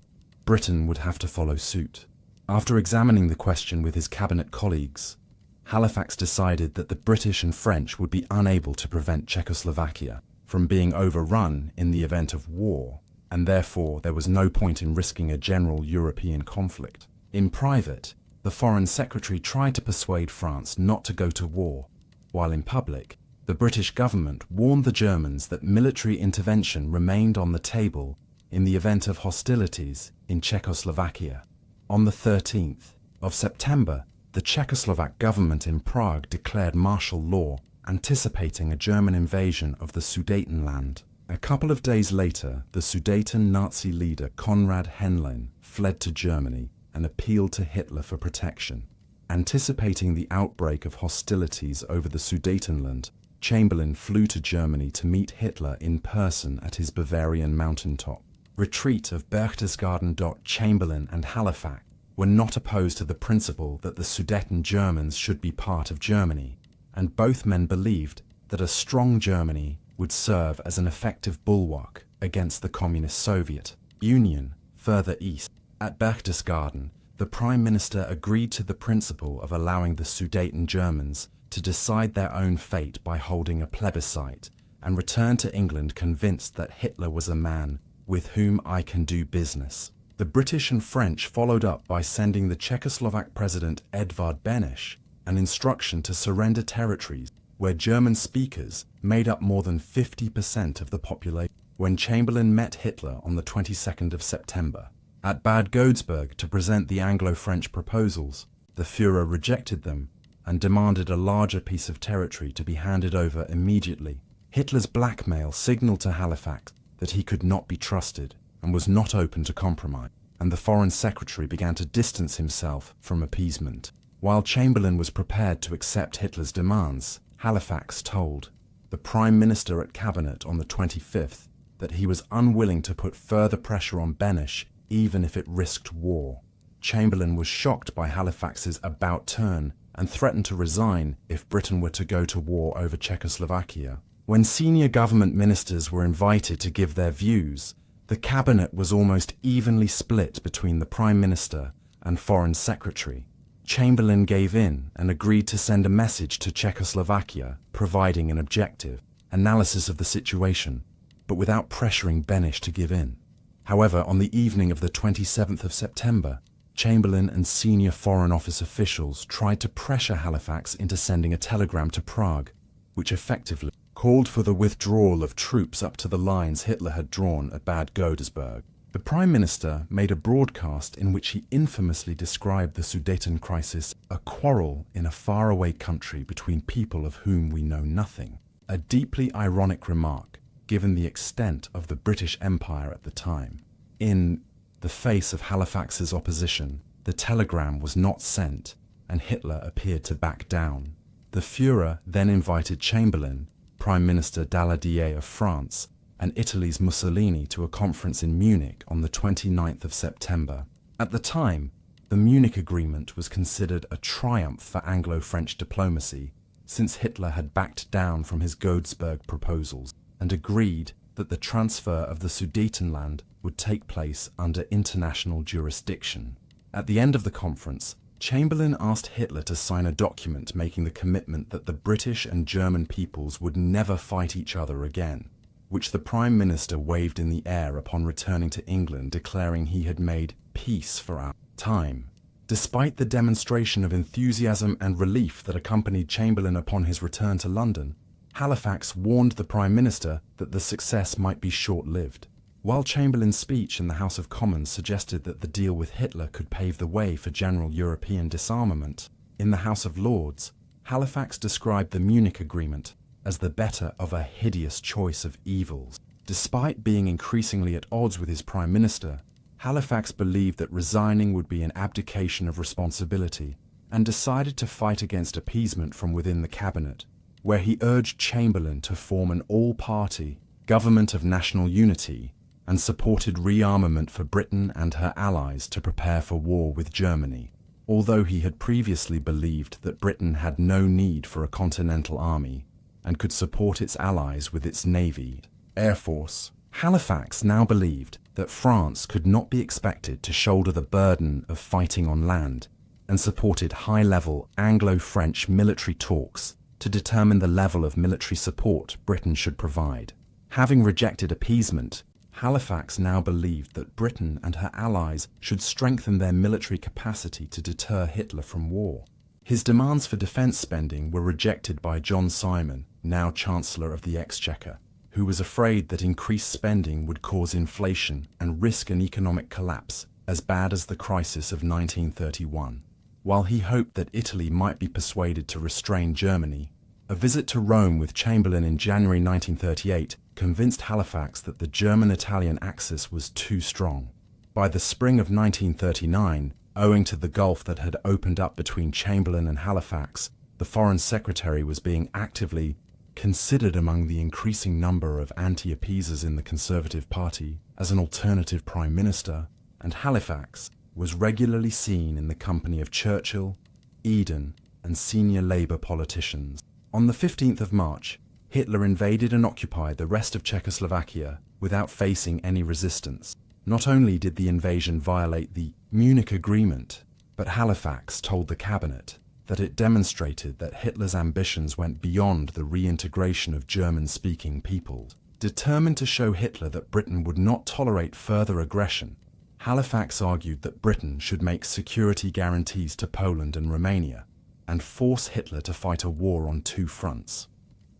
Britain would have to follow suit. After examining the question with his cabinet colleagues, Halifax decided that the British and French would be unable to prevent Czechoslovakia from being overrun in the event of war, and therefore there was no point in risking a general European conflict. In private, the Foreign Secretary tried to persuade France not to go to war, while in public, the British government warned the Germans that military intervention remained on the table in the event of hostilities in Czechoslovakia. On the 13th of September, the Czechoslovak government in Prague declared martial law, anticipating a German invasion of the Sudetenland. A couple of days later, the Sudeten Nazi leader Konrad Henlein fled to Germany and appealed to Hitler for protection. Anticipating the outbreak of hostilities over the Sudetenland, Chamberlain flew to Germany to meet Hitler in person at his Bavarian mountaintop. Retreat of Berchtesgaden. Chamberlain and Halifax were not opposed to the principle that the Sudeten Germans should be part of Germany, and both men believed that a strong Germany would serve as an effective bulwark against the Communist Soviet Union further east. At Berchtesgaden, the Prime Minister agreed to the principle of allowing the Sudeten Germans to decide their own fate by holding a plebiscite, and returned to England convinced that Hitler was a man with whom I can do business. The British and French followed up by sending the Czechoslovak President Edvard Beneš an instruction to surrender territories where German speakers made up more than 50% of the population. When Chamberlain met Hitler on the 22nd of September at Bad Godesberg to present the Anglo-French proposals, the Führer rejected them and demanded a larger piece of territory to be handed over immediately. Hitler's blackmail signaled to Halifax that he could not be trusted and was not open to compromise, and the Foreign Secretary began to distance himself from appeasement. While Chamberlain was prepared to accept Hitler's demands, Halifax told the Prime Minister at Cabinet on the 25th that he was unwilling to put further pressure on Beneš even if it risked war. Chamberlain was shocked by Halifax's about-turn and threatened to resign if Britain were to go to war over Czechoslovakia. When senior government ministers were invited to give their views, the cabinet was almost evenly split between the Prime Minister and Foreign Secretary. Chamberlain gave in and agreed to send a message to Czechoslovakia, providing an objective analysis of the situation, but without pressuring Beneš to give in. However, on the evening of the 27th of September, Chamberlain and senior Foreign Office officials tried to pressure Halifax into sending a telegram to Prague, which effectively called for the withdrawal of troops up to the lines Hitler had drawn at Bad Godesberg. The Prime Minister made a broadcast in which he infamously described the Sudeten crisis a quarrel in a faraway country between people of whom we know nothing, a deeply ironic remark given the extent of the British Empire at the time. In the face of Halifax's opposition, the telegram was not sent, and Hitler appeared to back down. The Führer then invited Chamberlain, Prime Minister Daladier of France, and Italy's Mussolini to a conference in Munich on the 29th of September. At the time, the Munich Agreement was considered a triumph for Anglo-French diplomacy, since Hitler had backed down from his Godesberg proposals and agreed that the transfer of the Sudetenland would take place under international jurisdiction. At the end of the conference, Chamberlain asked Hitler to sign a document making the commitment that the British and German peoples would never fight each other again, which the Prime Minister waved in the air upon returning to England, declaring he had made peace for our time. Despite the demonstration of enthusiasm and relief that accompanied Chamberlain upon his return to London, Halifax warned the Prime Minister that the success might be short-lived. While Chamberlain's speech in the House of Commons suggested that the deal with Hitler could pave the way for general European disarmament, in the House of Lords, Halifax described the Munich Agreement as the better of a hideous choice of evils. Despite being increasingly at odds with his Prime Minister, Halifax believed that resigning would be an abdication of responsibility and decided to fight against appeasement from within the cabinet, where he urged Chamberlain to form an all-party government of national unity and supported rearmament for Britain and her allies to prepare for war with Germany. Although he had previously believed that Britain had no need for a continental army and could support its allies with its navy, air force, Halifax now believed that France could not be expected to shoulder the burden of fighting on land, and supported high-level Anglo-French military talks to determine the level of military support Britain should provide. Having rejected appeasement, Halifax now believed that Britain and her allies should strengthen their military capacity to deter Hitler from war. His demands for defence spending were rejected by John Simon, now Chancellor of the Exchequer, who was afraid that increased spending would cause inflation and risk an economic collapse as bad as the crisis of 1931. While he hoped that Italy might be persuaded to restrain Germany, a visit to Rome with Chamberlain in January 1938 convinced Halifax that the German-Italian axis was too strong. By the spring of 1939, owing to the gulf that had opened up between Chamberlain and Halifax, the Foreign Secretary was being actively considered among the increasing number of anti-appeasers in the Conservative Party as an alternative Prime Minister, and Halifax was regularly seen in the company of Churchill, Eden, and senior Labour politicians. On the 15th of March, Hitler invaded and occupied the rest of Czechoslovakia without facing any resistance. Not only did the invasion violate the Munich Agreement, but Halifax told the cabinet that it demonstrated that Hitler's ambitions went beyond the reintegration of German-speaking peoples. Determined to show Hitler that Britain would not tolerate further aggression, Halifax argued that Britain should make security guarantees to Poland and Romania and force Hitler to fight a war on two fronts.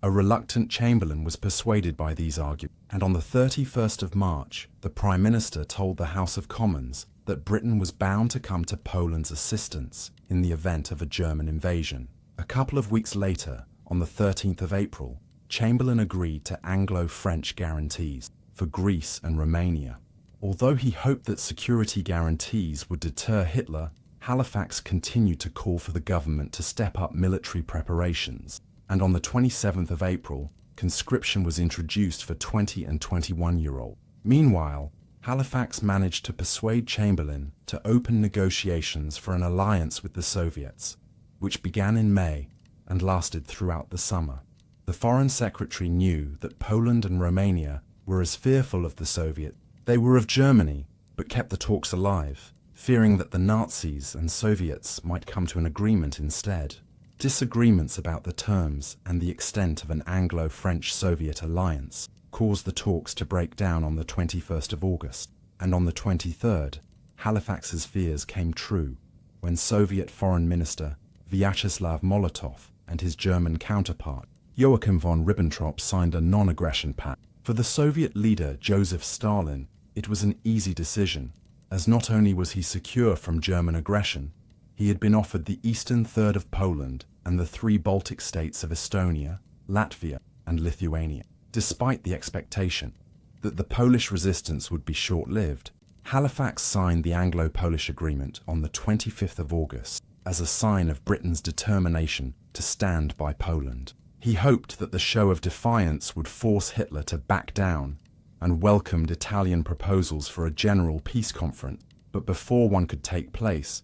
A reluctant Chamberlain was persuaded by these arguments, and on the 31st of March, the Prime Minister told the House of Commons that Britain was bound to come to Poland's assistance in the event of a German invasion. A couple of weeks later, on the 13th of April, Chamberlain agreed to Anglo-French guarantees for Greece and Romania. Although he hoped that security guarantees would deter Hitler, Halifax continued to call for the government to step up military preparations, and on the 27th of April, conscription was introduced for 20 and 21-year-olds. Meanwhile, Halifax managed to persuade Chamberlain to open negotiations for an alliance with the Soviets, which began in May and lasted throughout the summer. The Foreign Secretary knew that Poland and Romania were as fearful of the Soviets. They were of Germany, but kept the talks alive, fearing that the Nazis and Soviets might come to an agreement instead. Disagreements about the terms and the extent of an Anglo-French-Soviet alliance caused the talks to break down on the 21st of August, and on the 23rd, Halifax's fears came true when Soviet Foreign Minister Vyacheslav Molotov and his German counterpart Joachim von Ribbentrop signed a non-aggression pact. For the Soviet leader Joseph Stalin, it was an easy decision, as not only was he secure from German aggression, he had been offered the eastern third of Poland and the 3 Baltic states of Estonia, Latvia, and Lithuania. Despite the expectation that the Polish resistance would be short-lived, Halifax signed the Anglo-Polish Agreement on the 25th of August as a sign of Britain's determination to stand by Poland. He hoped that the show of defiance would force Hitler to back down and welcomed Italian proposals for a general peace conference, but before one could take place,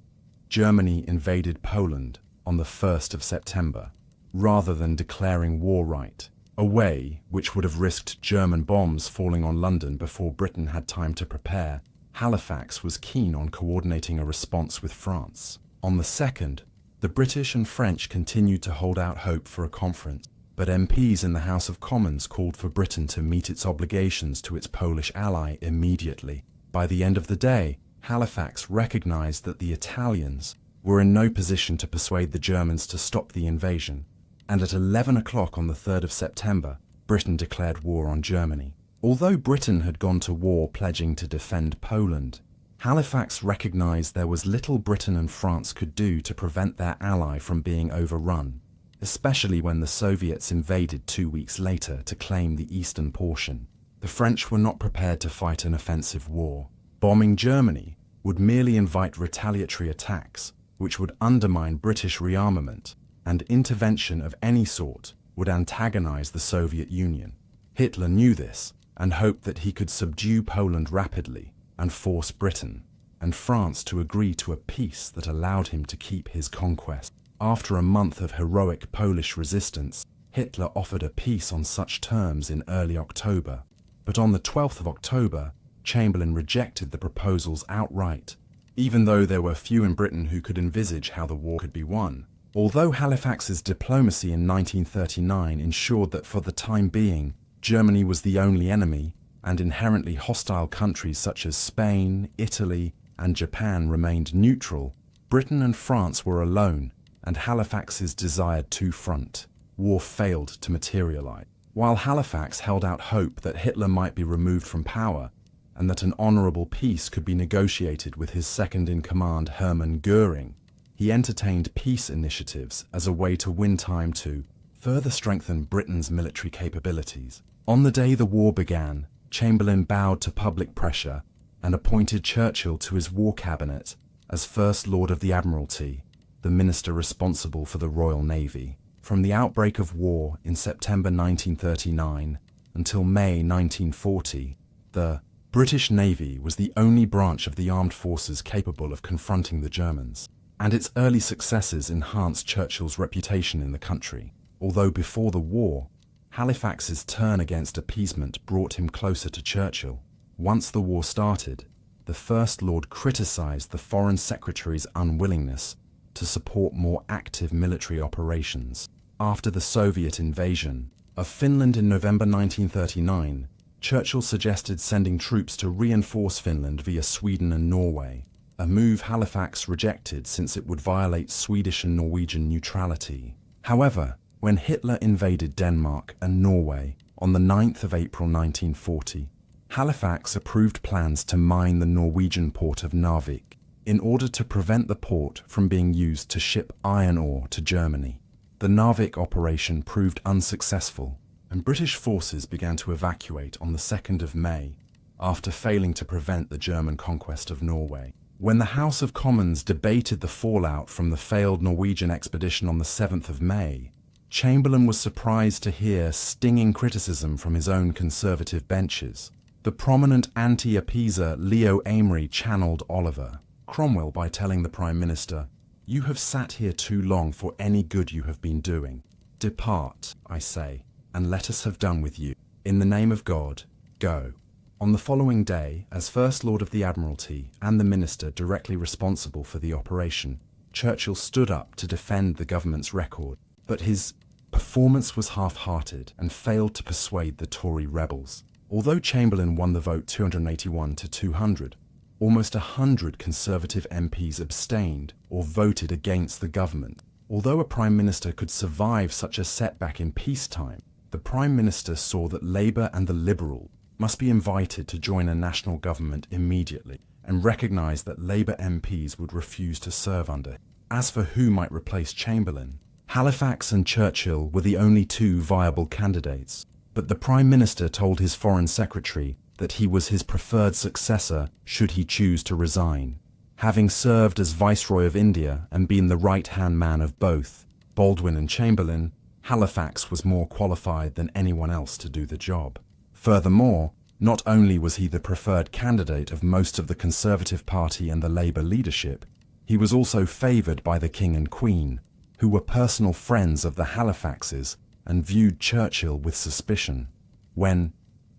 Germany invaded Poland on the 1st of September, rather than declaring war right, a way which would have risked German bombs falling on London before Britain had time to prepare. Halifax was keen on coordinating a response with France. On the 2nd, the British and French continued to hold out hope for a conference, but MPs in the House of Commons called for Britain to meet its obligations to its Polish ally immediately. By the end of the day, Halifax recognized that the Italians were in no position to persuade the Germans to stop the invasion, and at 11 o'clock on the 3rd of September, Britain declared war on Germany. Although Britain had gone to war pledging to defend Poland, Halifax recognized there was little Britain and France could do to prevent their ally from being overrun, especially when the Soviets invaded 2 weeks later to claim the eastern portion. The French were not prepared to fight an offensive war. Bombing Germany would merely invite retaliatory attacks, which would undermine British rearmament, and intervention of any sort would antagonize the Soviet Union. Hitler knew this and hoped that he could subdue Poland rapidly and force Britain and France to agree to a peace that allowed him to keep his conquest. After a month of heroic Polish resistance, Hitler offered a peace on such terms in early October, but on the 12th of October, Chamberlain rejected the proposals outright, even though there were few in Britain who could envisage how the war could be won. Although Halifax's diplomacy in 1939 ensured that for the time being, Germany was the only enemy, and inherently hostile countries such as Spain, Italy, and Japan remained neutral, Britain and France were alone, and Halifax's desired two-front war failed to materialize. While Halifax held out hope that Hitler might be removed from power, and that an honorable peace could be negotiated with his second-in-command Hermann Göring, he entertained peace initiatives as a way to win time to further strengthen Britain's military capabilities. On the day the war began, Chamberlain bowed to public pressure and appointed Churchill to his war cabinet as First Lord of the Admiralty, the minister responsible for the Royal Navy. From the outbreak of war in September 1939 until May 1940, the British Navy was the only branch of the armed forces capable of confronting the Germans, and its early successes enhanced Churchill's reputation in the country. Although before the war, Halifax's turn against appeasement brought him closer to Churchill. Once the war started, the First Lord criticised the Foreign Secretary's unwillingness to support more active military operations. After the Soviet invasion of Finland in November 1939, Churchill suggested sending troops to reinforce Finland via Sweden and Norway, a move Halifax rejected since it would violate Swedish and Norwegian neutrality. However, when Hitler invaded Denmark and Norway on the 9th of April 1940, Halifax approved plans to mine the Norwegian port of Narvik in order to prevent the port from being used to ship iron ore to Germany. The Narvik operation proved unsuccessful, and British forces began to evacuate on the 2nd of May after failing to prevent the German conquest of Norway. When the House of Commons debated the fallout from the failed Norwegian expedition on the 7th of May, Chamberlain was surprised to hear stinging criticism from his own conservative benches. The prominent anti-appeaser Leo Amery channeled Oliver Cromwell by telling the Prime Minister, "You have sat here too long for any good you have been doing. Depart, I say, and let us have done with you. In the name of God, go." On the following day, as First Lord of the Admiralty and the Minister directly responsible for the operation, Churchill stood up to defend the government's record, but his performance was half-hearted and failed to persuade the Tory rebels. Although Chamberlain won the vote 281 to 200, almost 100 Conservative MPs abstained or voted against the government. Although a Prime Minister could survive such a setback in peacetime, the Prime Minister saw that Labour and the Liberals must be invited to join a national government immediately, and recognised that Labour MPs would refuse to serve under him. As for who might replace Chamberlain, Halifax and Churchill were the only two viable candidates, but the Prime Minister told his Foreign Secretary that he was his preferred successor should he choose to resign. Having served as Viceroy of India and been the right-hand man of both Baldwin and Chamberlain, Halifax was more qualified than anyone else to do the job. Furthermore, not only was he the preferred candidate of most of the Conservative Party and the Labour leadership, he was also favoured by the King and Queen, who were personal friends of the Halifaxes and viewed Churchill with suspicion. When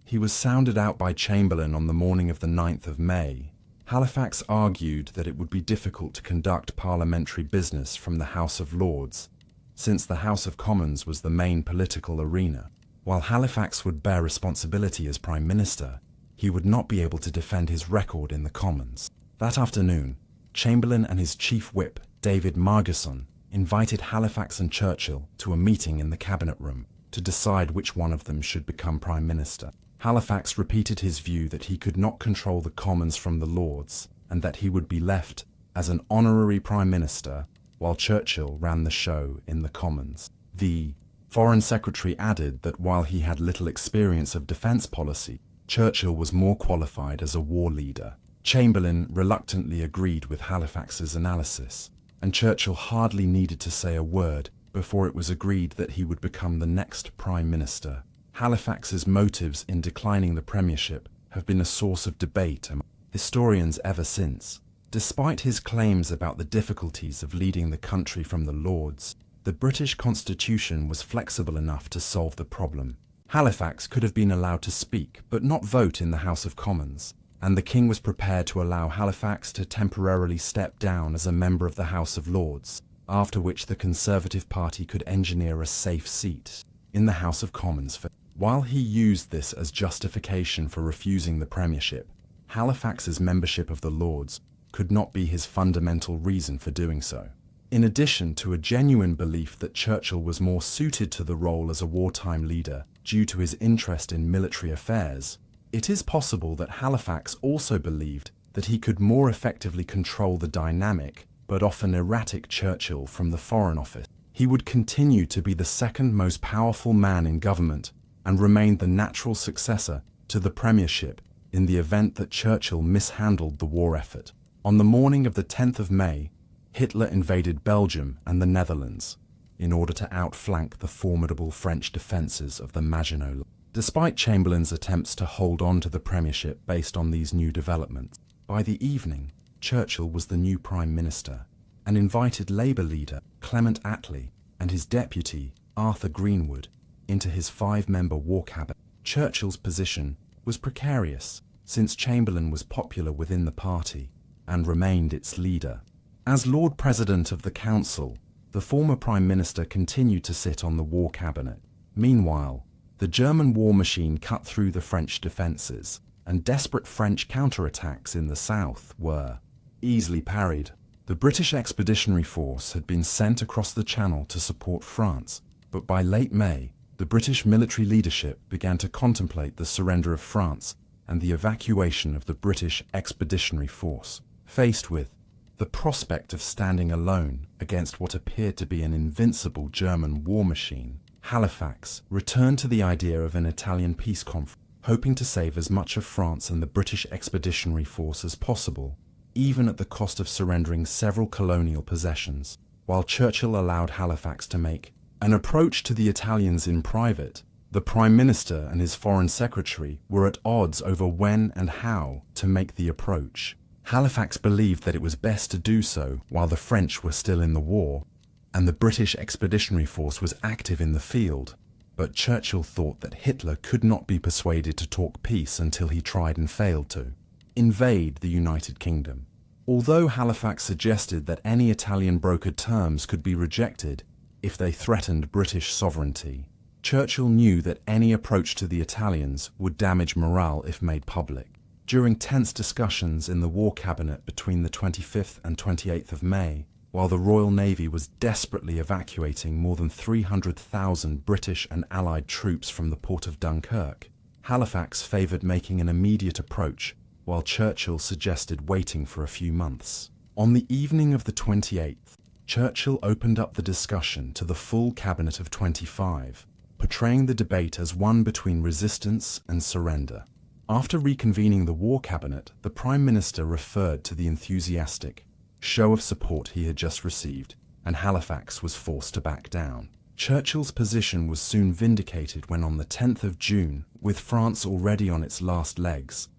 he was sounded out by Chamberlain on the morning of the 9th of May, Halifax argued that it would be difficult to conduct parliamentary business from the House of Lords, since the House of Commons was the main political arena. While Halifax would bear responsibility as Prime Minister, he would not be able to defend his record in the Commons. That afternoon, Chamberlain and his Chief Whip, David Margesson, invited Halifax and Churchill to a meeting in the Cabinet Room to decide which one of them should become Prime Minister. Halifax repeated his view that he could not control the Commons from the Lords and that he would be left as an honorary Prime Minister while Churchill ran the show in the Commons. The Foreign Secretary added that while he had little experience of defence policy, Churchill was more qualified as a war leader. Chamberlain reluctantly agreed with Halifax's analysis, and Churchill hardly needed to say a word before it was agreed that he would become the next Prime Minister. Halifax's motives in declining the premiership have been a source of debate among historians ever since. Despite his claims about the difficulties of leading the country from the Lords, the British Constitution was flexible enough to solve the problem. Halifax could have been allowed to speak but not vote in the House of Commons, and the King was prepared to allow Halifax to temporarily step down as a member of the House of Lords, after which the Conservative Party could engineer a safe seat in the House of Commons for. While he used this as justification for refusing the premiership, Halifax's membership of the Lords could not be his fundamental reason for doing so. In addition to a genuine belief that Churchill was more suited to the role as a wartime leader due to his interest in military affairs, it is possible that Halifax also believed that he could more effectively control the dynamic but often erratic Churchill from the Foreign Office. He would continue to be the second most powerful man in government and remained the natural successor to the premiership in the event that Churchill mishandled the war effort. On the morning of the 10th of May, Hitler invaded Belgium and the Netherlands in order to outflank the formidable French defences of the Maginot. Despite Chamberlain's attempts to hold on to the premiership based on these new developments, by the evening, Churchill was the new Prime Minister and invited Labour leader Clement Attlee and his deputy Arthur Greenwood into his 5-member war cabinet. Churchill's position was precarious since Chamberlain was popular within the party and remained its leader. As Lord President of the Council, the former Prime Minister continued to sit on the war cabinet. Meanwhile, the German war machine cut through the French defences, and desperate French counterattacks in the south were easily parried. The British Expeditionary Force had been sent across the Channel to support France, but by late May, the British military leadership began to contemplate the surrender of France and the evacuation of the British Expeditionary Force. Faced with the prospect of standing alone against what appeared to be an invincible German war machine, Halifax returned to the idea of an Italian peace conference, hoping to save as much of France and the British Expeditionary Force as possible, even at the cost of surrendering several colonial possessions. While Churchill allowed Halifax to make an approach to the Italians in private, The Prime Minister and his Foreign Secretary were at odds over when and how to make the approach. Halifax believed that it was best to do so while the French were still in the war, and the British Expeditionary Force was active in the field. But Churchill thought that Hitler could not be persuaded to talk peace until he tried and failed to invade the United Kingdom. Although Halifax suggested that any Italian brokered terms could be rejected if they threatened British sovereignty, Churchill knew that any approach to the Italians would damage morale if made public. During tense discussions in the War Cabinet between the 25th and 28th of May, while the Royal Navy was desperately evacuating more than 300,000 British and Allied troops from the port of Dunkirk, Halifax favoured making an immediate approach, while Churchill suggested waiting for a few months. On the evening of the 28th, Churchill opened up the discussion to the full cabinet of 25, portraying the debate as one between resistance and surrender. After reconvening the War Cabinet, the Prime Minister referred to the enthusiastic show of support he had just received, and Halifax was forced to back down. Churchill's position was soon vindicated when on the 10th of June, with France already on its last legs,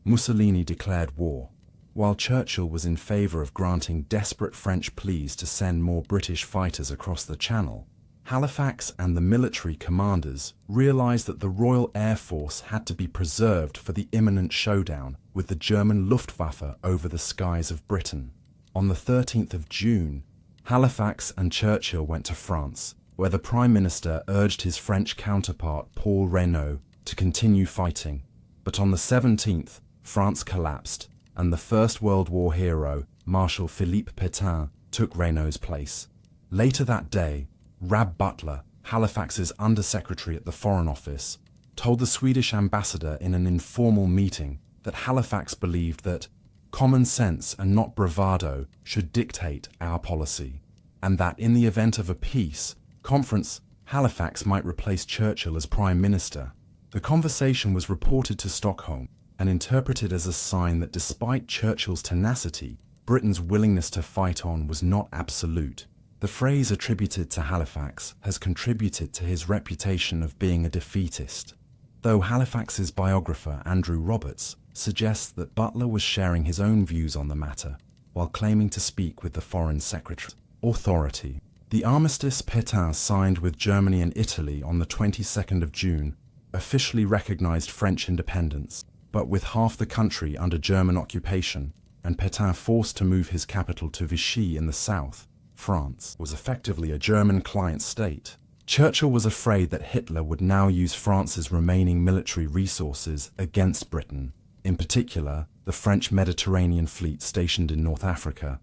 Mussolini declared war. While Churchill was in favour of granting desperate French pleas to send more British fighters across the Channel, Halifax and the military commanders realised that the Royal Air Force had to be preserved for the imminent showdown with the German Luftwaffe over the skies of Britain. On the 13th of June, Halifax and Churchill went to France, where the Prime Minister urged his French counterpart Paul Reynaud to continue fighting. But on the 17th, France collapsed, and the First World War hero, Marshal Philippe Pétain, took Reynaud's place. Later that day, Rab Butler, Halifax's Undersecretary at the Foreign Office, told the Swedish ambassador in an informal meeting that Halifax believed that common sense and not bravado should dictate our policy, and that in the event of a peace conference, Halifax might replace Churchill as Prime Minister. The conversation was reported to Stockholm and interpreted as a sign that despite Churchill's tenacity, Britain's willingness to fight on was not absolute. The phrase attributed to Halifax has contributed to his reputation of being a defeatist, though Halifax's biographer Andrew Roberts suggests that Butler was sharing his own views on the matter while claiming to speak with the Foreign Secretary. Authority. The armistice Pétain signed with Germany and Italy on the 22nd of June officially recognized French independence, but with half the country under German occupation and Pétain forced to move his capital to Vichy in the south, France was effectively a German client state. Churchill was afraid that Hitler would now use France's remaining military resources against Britain, in particular the French Mediterranean fleet stationed in North Africa.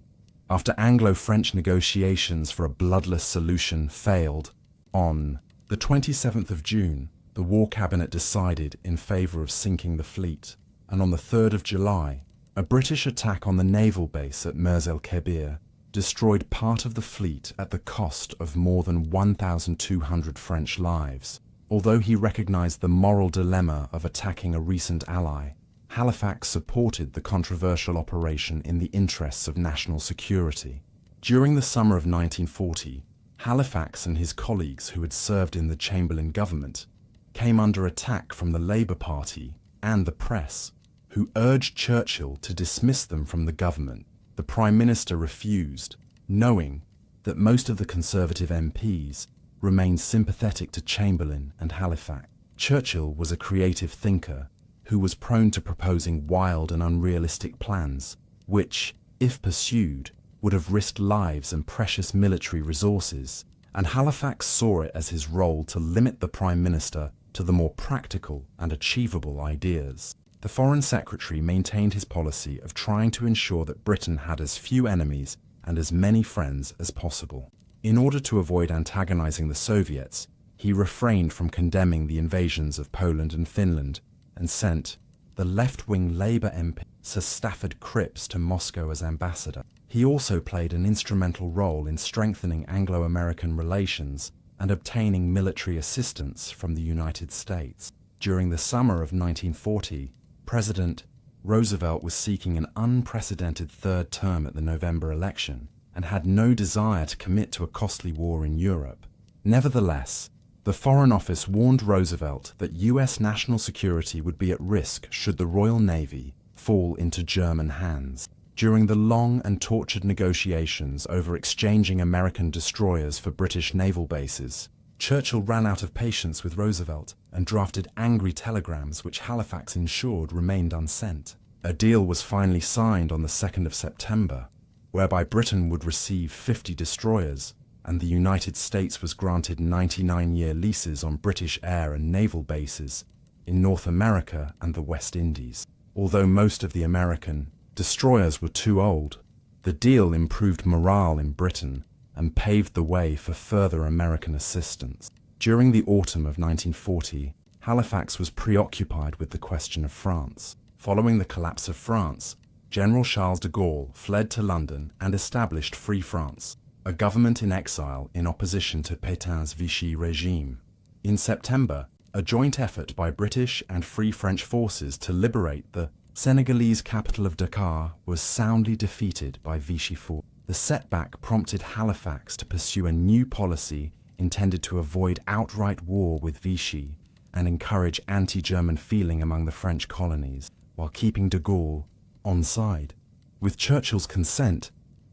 After Anglo-French negotiations for a bloodless solution failed, on the 27th of June, the War Cabinet decided in favour of sinking the fleet, and on the 3rd of July, a British attack on the naval base at Mers el-Kebir destroyed part of the fleet at the cost of more than 1,200 French lives. Although he recognised the moral dilemma of attacking a recent ally, Halifax supported the controversial operation in the interests of national security. During the summer of 1940, Halifax and his colleagues who had served in the Chamberlain government came under attack from the Labour Party and the press, who urged Churchill to dismiss them from the government. The Prime Minister refused, knowing that most of the Conservative MPs remained sympathetic to Chamberlain and Halifax. Churchill was a creative thinker who was prone to proposing wild and unrealistic plans, which, if pursued, would have risked lives and precious military resources, and Halifax saw it as his role to limit the Prime Minister to the more practical and achievable ideas. The Foreign Secretary maintained his policy of trying to ensure that Britain had as few enemies and as many friends as possible. In order to avoid antagonizing the Soviets, he refrained from condemning the invasions of Poland and Finland and sent the left-wing Labour MP Sir Stafford Cripps to Moscow as ambassador. He also played an instrumental role in strengthening Anglo-American relations and obtaining military assistance from the United States. During the summer of 1940, President Roosevelt was seeking an unprecedented third term at the November election and had no desire to commit to a costly war in Europe. Nevertheless, The Foreign Office warned Roosevelt that U.S. national security would be at risk should the Royal Navy fall into German hands. During the long and tortured negotiations over exchanging American destroyers for British naval bases, Churchill ran out of patience with Roosevelt and drafted angry telegrams which Halifax ensured remained unsent. A deal was finally signed on the 2nd of September, whereby Britain would receive 50 destroyers, and the United States was granted 99-year leases on British air and naval bases in North America and the West Indies. Although most of the American destroyers were too old, the deal improved morale in Britain and paved the way for further American assistance. During the autumn of 1940, Halifax was preoccupied with the question of France. Following the collapse of France, General Charles de Gaulle fled to London and established Free France, a government in exile in opposition to Pétain's Vichy regime. In September, a joint effort by British and Free French forces to liberate the Senegalese capital of Dakar was soundly defeated by Vichy forces. The setback prompted Halifax to pursue a new policy intended to avoid outright war with Vichy and encourage anti-German feeling among the French colonies, while keeping de Gaulle on side. With Churchill's consent,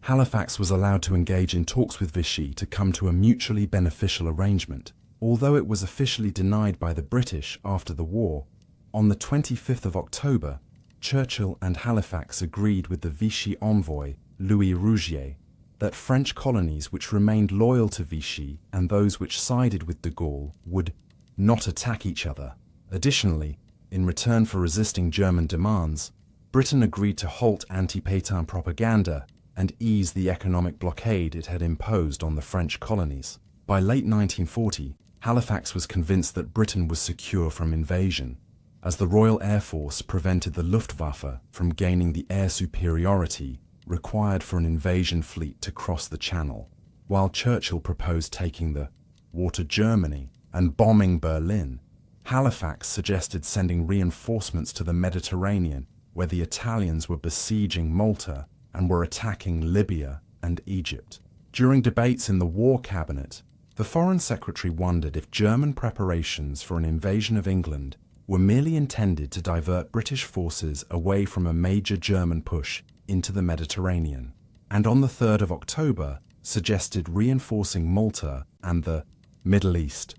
Halifax was allowed to engage in talks with Vichy to come to a mutually beneficial arrangement, although it was officially denied by the British after the war. On the 25th of October, Churchill and Halifax agreed with the Vichy envoy, Louis Rougier, that French colonies which remained loyal to Vichy and those which sided with de Gaulle would not attack each other. Additionally, in return for resisting German demands, Britain agreed to halt anti-Pétain propaganda and ease the economic blockade it had imposed on the French colonies. By late 1940, Halifax was convinced that Britain was secure from invasion, as the Royal Air Force prevented the Luftwaffe from gaining the air superiority required for an invasion fleet to cross the Channel, while Churchill proposed taking the war to Germany and bombing Berlin. Halifax suggested sending reinforcements to the Mediterranean, where the Italians were besieging Malta and were attacking Libya and Egypt. During debates in the War Cabinet, the Foreign Secretary wondered if German preparations for an invasion of England were merely intended to divert British forces away from a major German push into the Mediterranean, and on the 3rd of October suggested reinforcing Malta and the Middle East.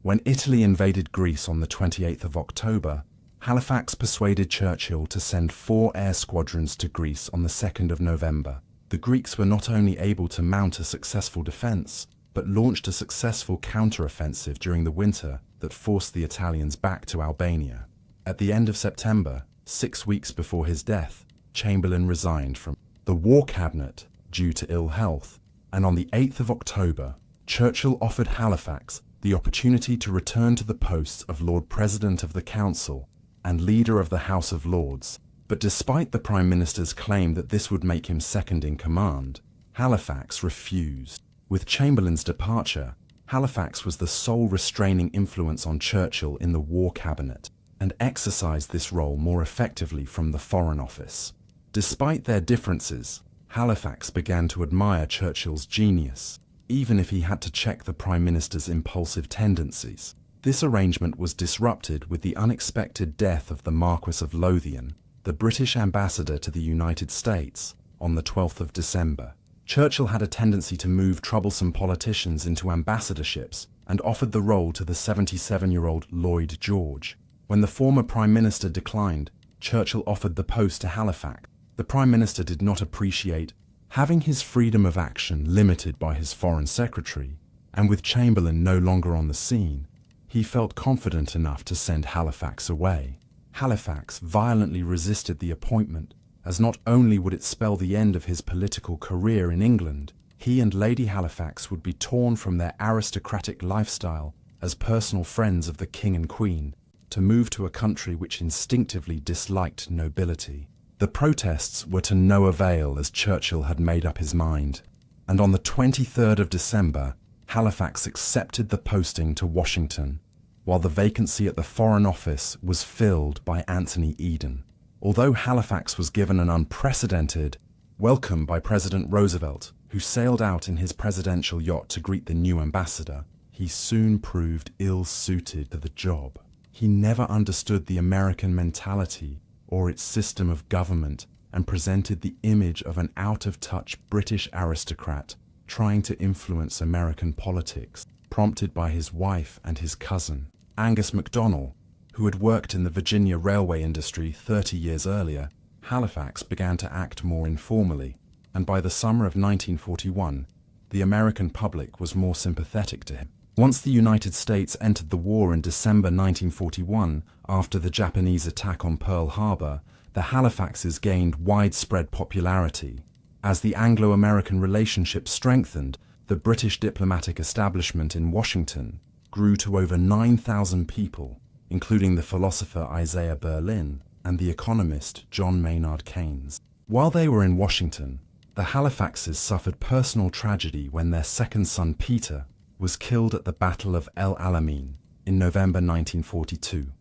When Italy invaded Greece on the 28th of October, Halifax persuaded Churchill to send 4 air squadrons to Greece on the 2nd of November. The Greeks were not only able to mount a successful defense, but launched a successful counter-offensive during the winter that forced the Italians back to Albania. At the end of September, 6 weeks before his death, Chamberlain resigned from the War Cabinet due to ill health, and on the 8th of October, Churchill offered Halifax the opportunity to return to the posts of Lord President of the Council and Leader of the House of Lords. But despite the Prime Minister's claim that this would make him second in command, Halifax refused. With Chamberlain's departure, Halifax was the sole restraining influence on Churchill in the War Cabinet, and exercised this role more effectively from the Foreign Office. Despite their differences, Halifax began to admire Churchill's genius, even if he had to check the Prime Minister's impulsive tendencies. This arrangement was disrupted with the unexpected death of the Marquis of Lothian, the British ambassador to the United States, on the 12th of December. Churchill had a tendency to move troublesome politicians into ambassadorships and offered the role to the 77-year-old Lloyd George. When the former Prime Minister declined, Churchill offered the post to Halifax. The Prime Minister did not appreciate having his freedom of action limited by his Foreign Secretary, and with Chamberlain no longer on the scene, he felt confident enough to send Halifax away. Halifax violently resisted the appointment, as not only would it spell the end of his political career in England, he and Lady Halifax would be torn from their aristocratic lifestyle as personal friends of the King and Queen to move to a country which instinctively disliked nobility. The protests were to no avail, as Churchill had made up his mind, and on the 23rd of December, Halifax accepted the posting to Washington, while the vacancy at the Foreign Office was filled by Anthony Eden. Although Halifax was given an unprecedented welcome by President Roosevelt, who sailed out in his presidential yacht to greet the new ambassador, he soon proved ill-suited to the job. He never understood the American mentality or its system of government and presented the image of an out-of-touch British aristocrat trying to influence American politics, prompted by his wife and his cousin, Angus MacDonald, who had worked in the Virginia railway industry 30 years earlier. Halifax began to act more informally, and by the summer of 1941, the American public was more sympathetic to him. Once the United States entered the war in December 1941, after the Japanese attack on Pearl Harbor, the Halifaxes gained widespread popularity. As the Anglo-American relationship strengthened, the British diplomatic establishment in Washington grew to over 9,000 people, including the philosopher Isaiah Berlin and the economist John Maynard Keynes. While they were in Washington, the Halifaxes suffered personal tragedy when their second son Peter was killed at the Battle of El Alamein in November 1942,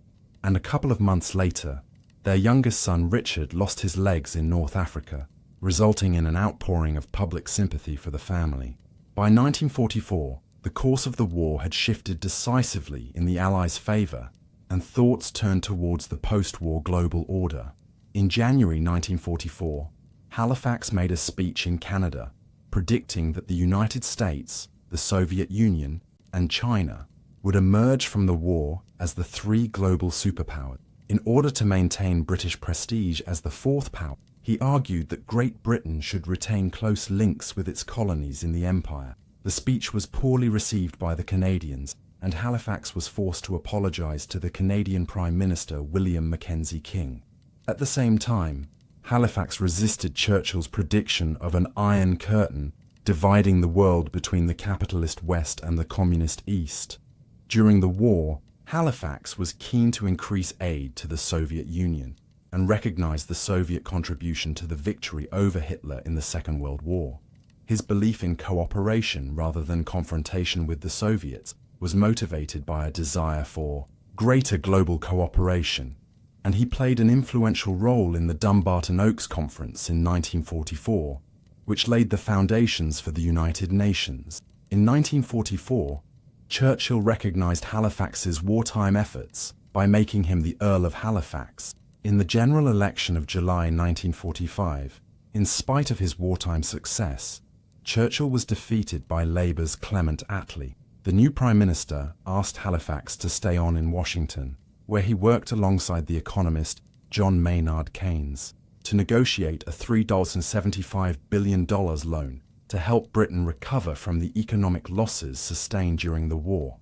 and a couple of months later, their youngest son Richard lost his legs in North Africa, resulting in an outpouring of public sympathy for the family. By 1944, the course of the war had shifted decisively in the Allies' favor, and thoughts turned towards the post-war global order. In January 1944, Halifax made a speech in Canada, predicting that the United States, the Soviet Union, and China would emerge from the war as the three global superpowers. In order to maintain British prestige as the fourth power, he argued that Great Britain should retain close links with its colonies in the empire. The speech was poorly received by the Canadians, and Halifax was forced to apologize to the Canadian Prime Minister William Mackenzie King. At the same time, Halifax resisted Churchill's prediction of an Iron Curtain dividing the world between the capitalist West and the communist East. During the war, Halifax was keen to increase aid to the Soviet Union and recognized the Soviet contribution to the victory over Hitler in the Second World War. His belief in cooperation rather than confrontation with the Soviets was motivated by a desire for greater global cooperation, and he played an influential role in the Dumbarton Oaks Conference in 1944, which laid the foundations for the United Nations. In 1944, Churchill recognized Halifax's wartime efforts by making him the Earl of Halifax. In the general election of July 1945, in spite of his wartime success, Churchill was defeated by Labour's Clement Attlee. The new Prime Minister asked Halifax to stay on in Washington, where he worked alongside the economist John Maynard Keynes to negotiate a $3.75 billion loan to help Britain recover from the economic losses sustained during the war.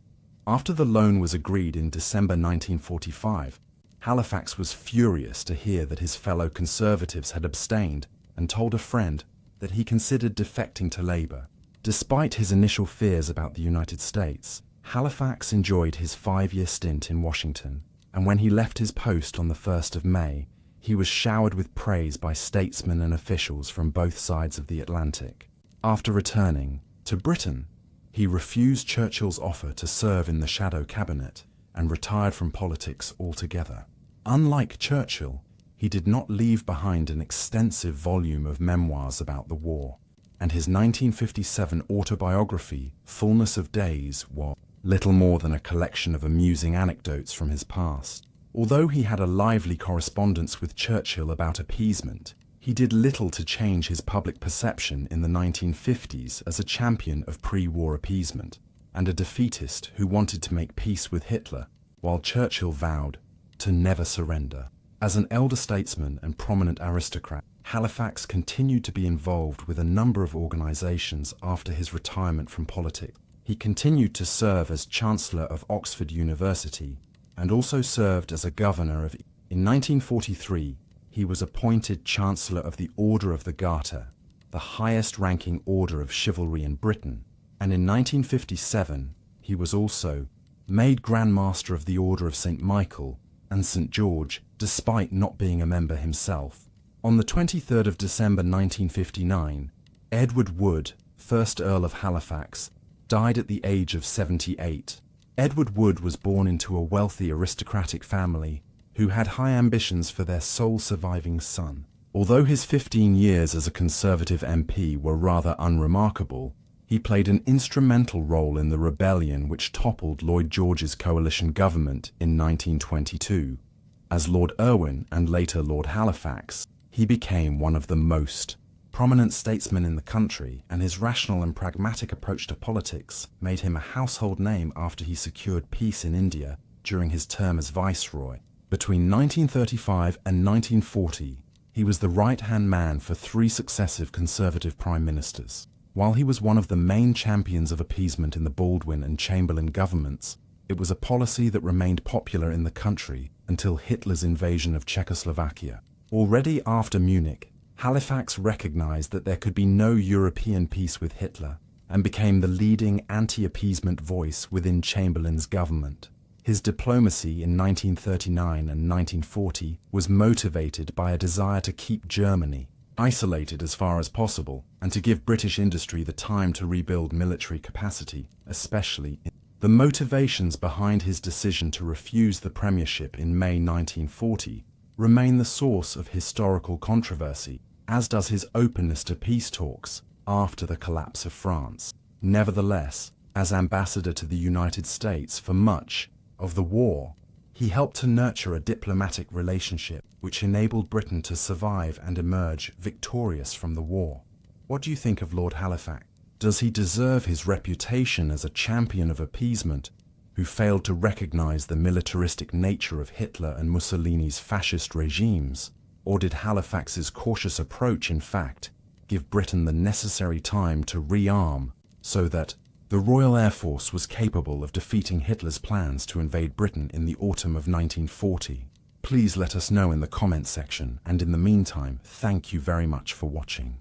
After the loan was agreed in December 1945, Halifax was furious to hear that his fellow Conservatives had abstained and told a friend that he considered defecting to Labour. Despite his initial fears about the United States, Halifax enjoyed his 5-year stint in Washington, and when he left his post on the 1st of May, he was showered with praise by statesmen and officials from both sides of the Atlantic. After returning to Britain, he refused Churchill's offer to serve in the shadow cabinet and retired from politics altogether. Unlike Churchill, he did not leave behind an extensive volume of memoirs about the war, and his 1957 autobiography, Fullness of Days, was little more than a collection of amusing anecdotes from his past. Although he had a lively correspondence with Churchill about appeasement, he did little to change his public perception in the 1950s as a champion of pre-war appeasement and a defeatist who wanted to make peace with Hitler, while Churchill vowed to never surrender. As an elder statesman and prominent aristocrat, Halifax continued to be involved with a number of organizations after his retirement from politics. He continued to serve as Chancellor of Oxford University and also served as a governor of. In 1943, he was appointed Chancellor of the Order of the Garter, the highest-ranking order of chivalry in Britain, and in 1957 he was also made Grand Master of the Order of St. Michael and St. George, despite not being a member himself. On the 23rd of December 1959, Edward Wood, 1st Earl of Halifax, died at the age of 78. Edward Wood was born into a wealthy aristocratic family who had high ambitions for their sole surviving son. Although his 15 years as a Conservative MP were rather unremarkable, He played an instrumental role in the rebellion which toppled Lloyd George's coalition government in 1922. As Lord Irwin and later Lord Halifax, he became one of the most prominent statesmen in the country, and his rational and pragmatic approach to politics made him a household name after he secured peace in India during his term as Viceroy. Between 1935 and 1940, he was the right-hand man for 3 successive Conservative Prime Ministers. While he was one of the main champions of appeasement in the Baldwin and Chamberlain governments, it was a policy that remained popular in the country until Hitler's invasion of Czechoslovakia. Already after Munich, Halifax recognized that there could be no European peace with Hitler and became the leading anti-appeasement voice within Chamberlain's government. His diplomacy in 1939 and 1940 was motivated by a desire to keep Germany isolated as far as possible and to give British industry the time to rebuild military capacity, especially in the motivations behind his decision to refuse the premiership in May 1940 remain the source of historical controversy, as does his openness to peace talks after the collapse of France. Nevertheless, as ambassador to the United States for much of the war, he helped to nurture a diplomatic relationship which enabled Britain to survive and emerge victorious from the war. What do you think of Lord Halifax? Does he deserve his reputation as a champion of appeasement who failed to recognize the militaristic nature of Hitler and Mussolini's fascist regimes? Or did Halifax's cautious approach, in fact, give Britain the necessary time to rearm so that the Royal Air Force was capable of defeating Hitler's plans to invade Britain in the autumn of 1940? Please let us know in the comments section, and in the meantime, thank you very much for watching.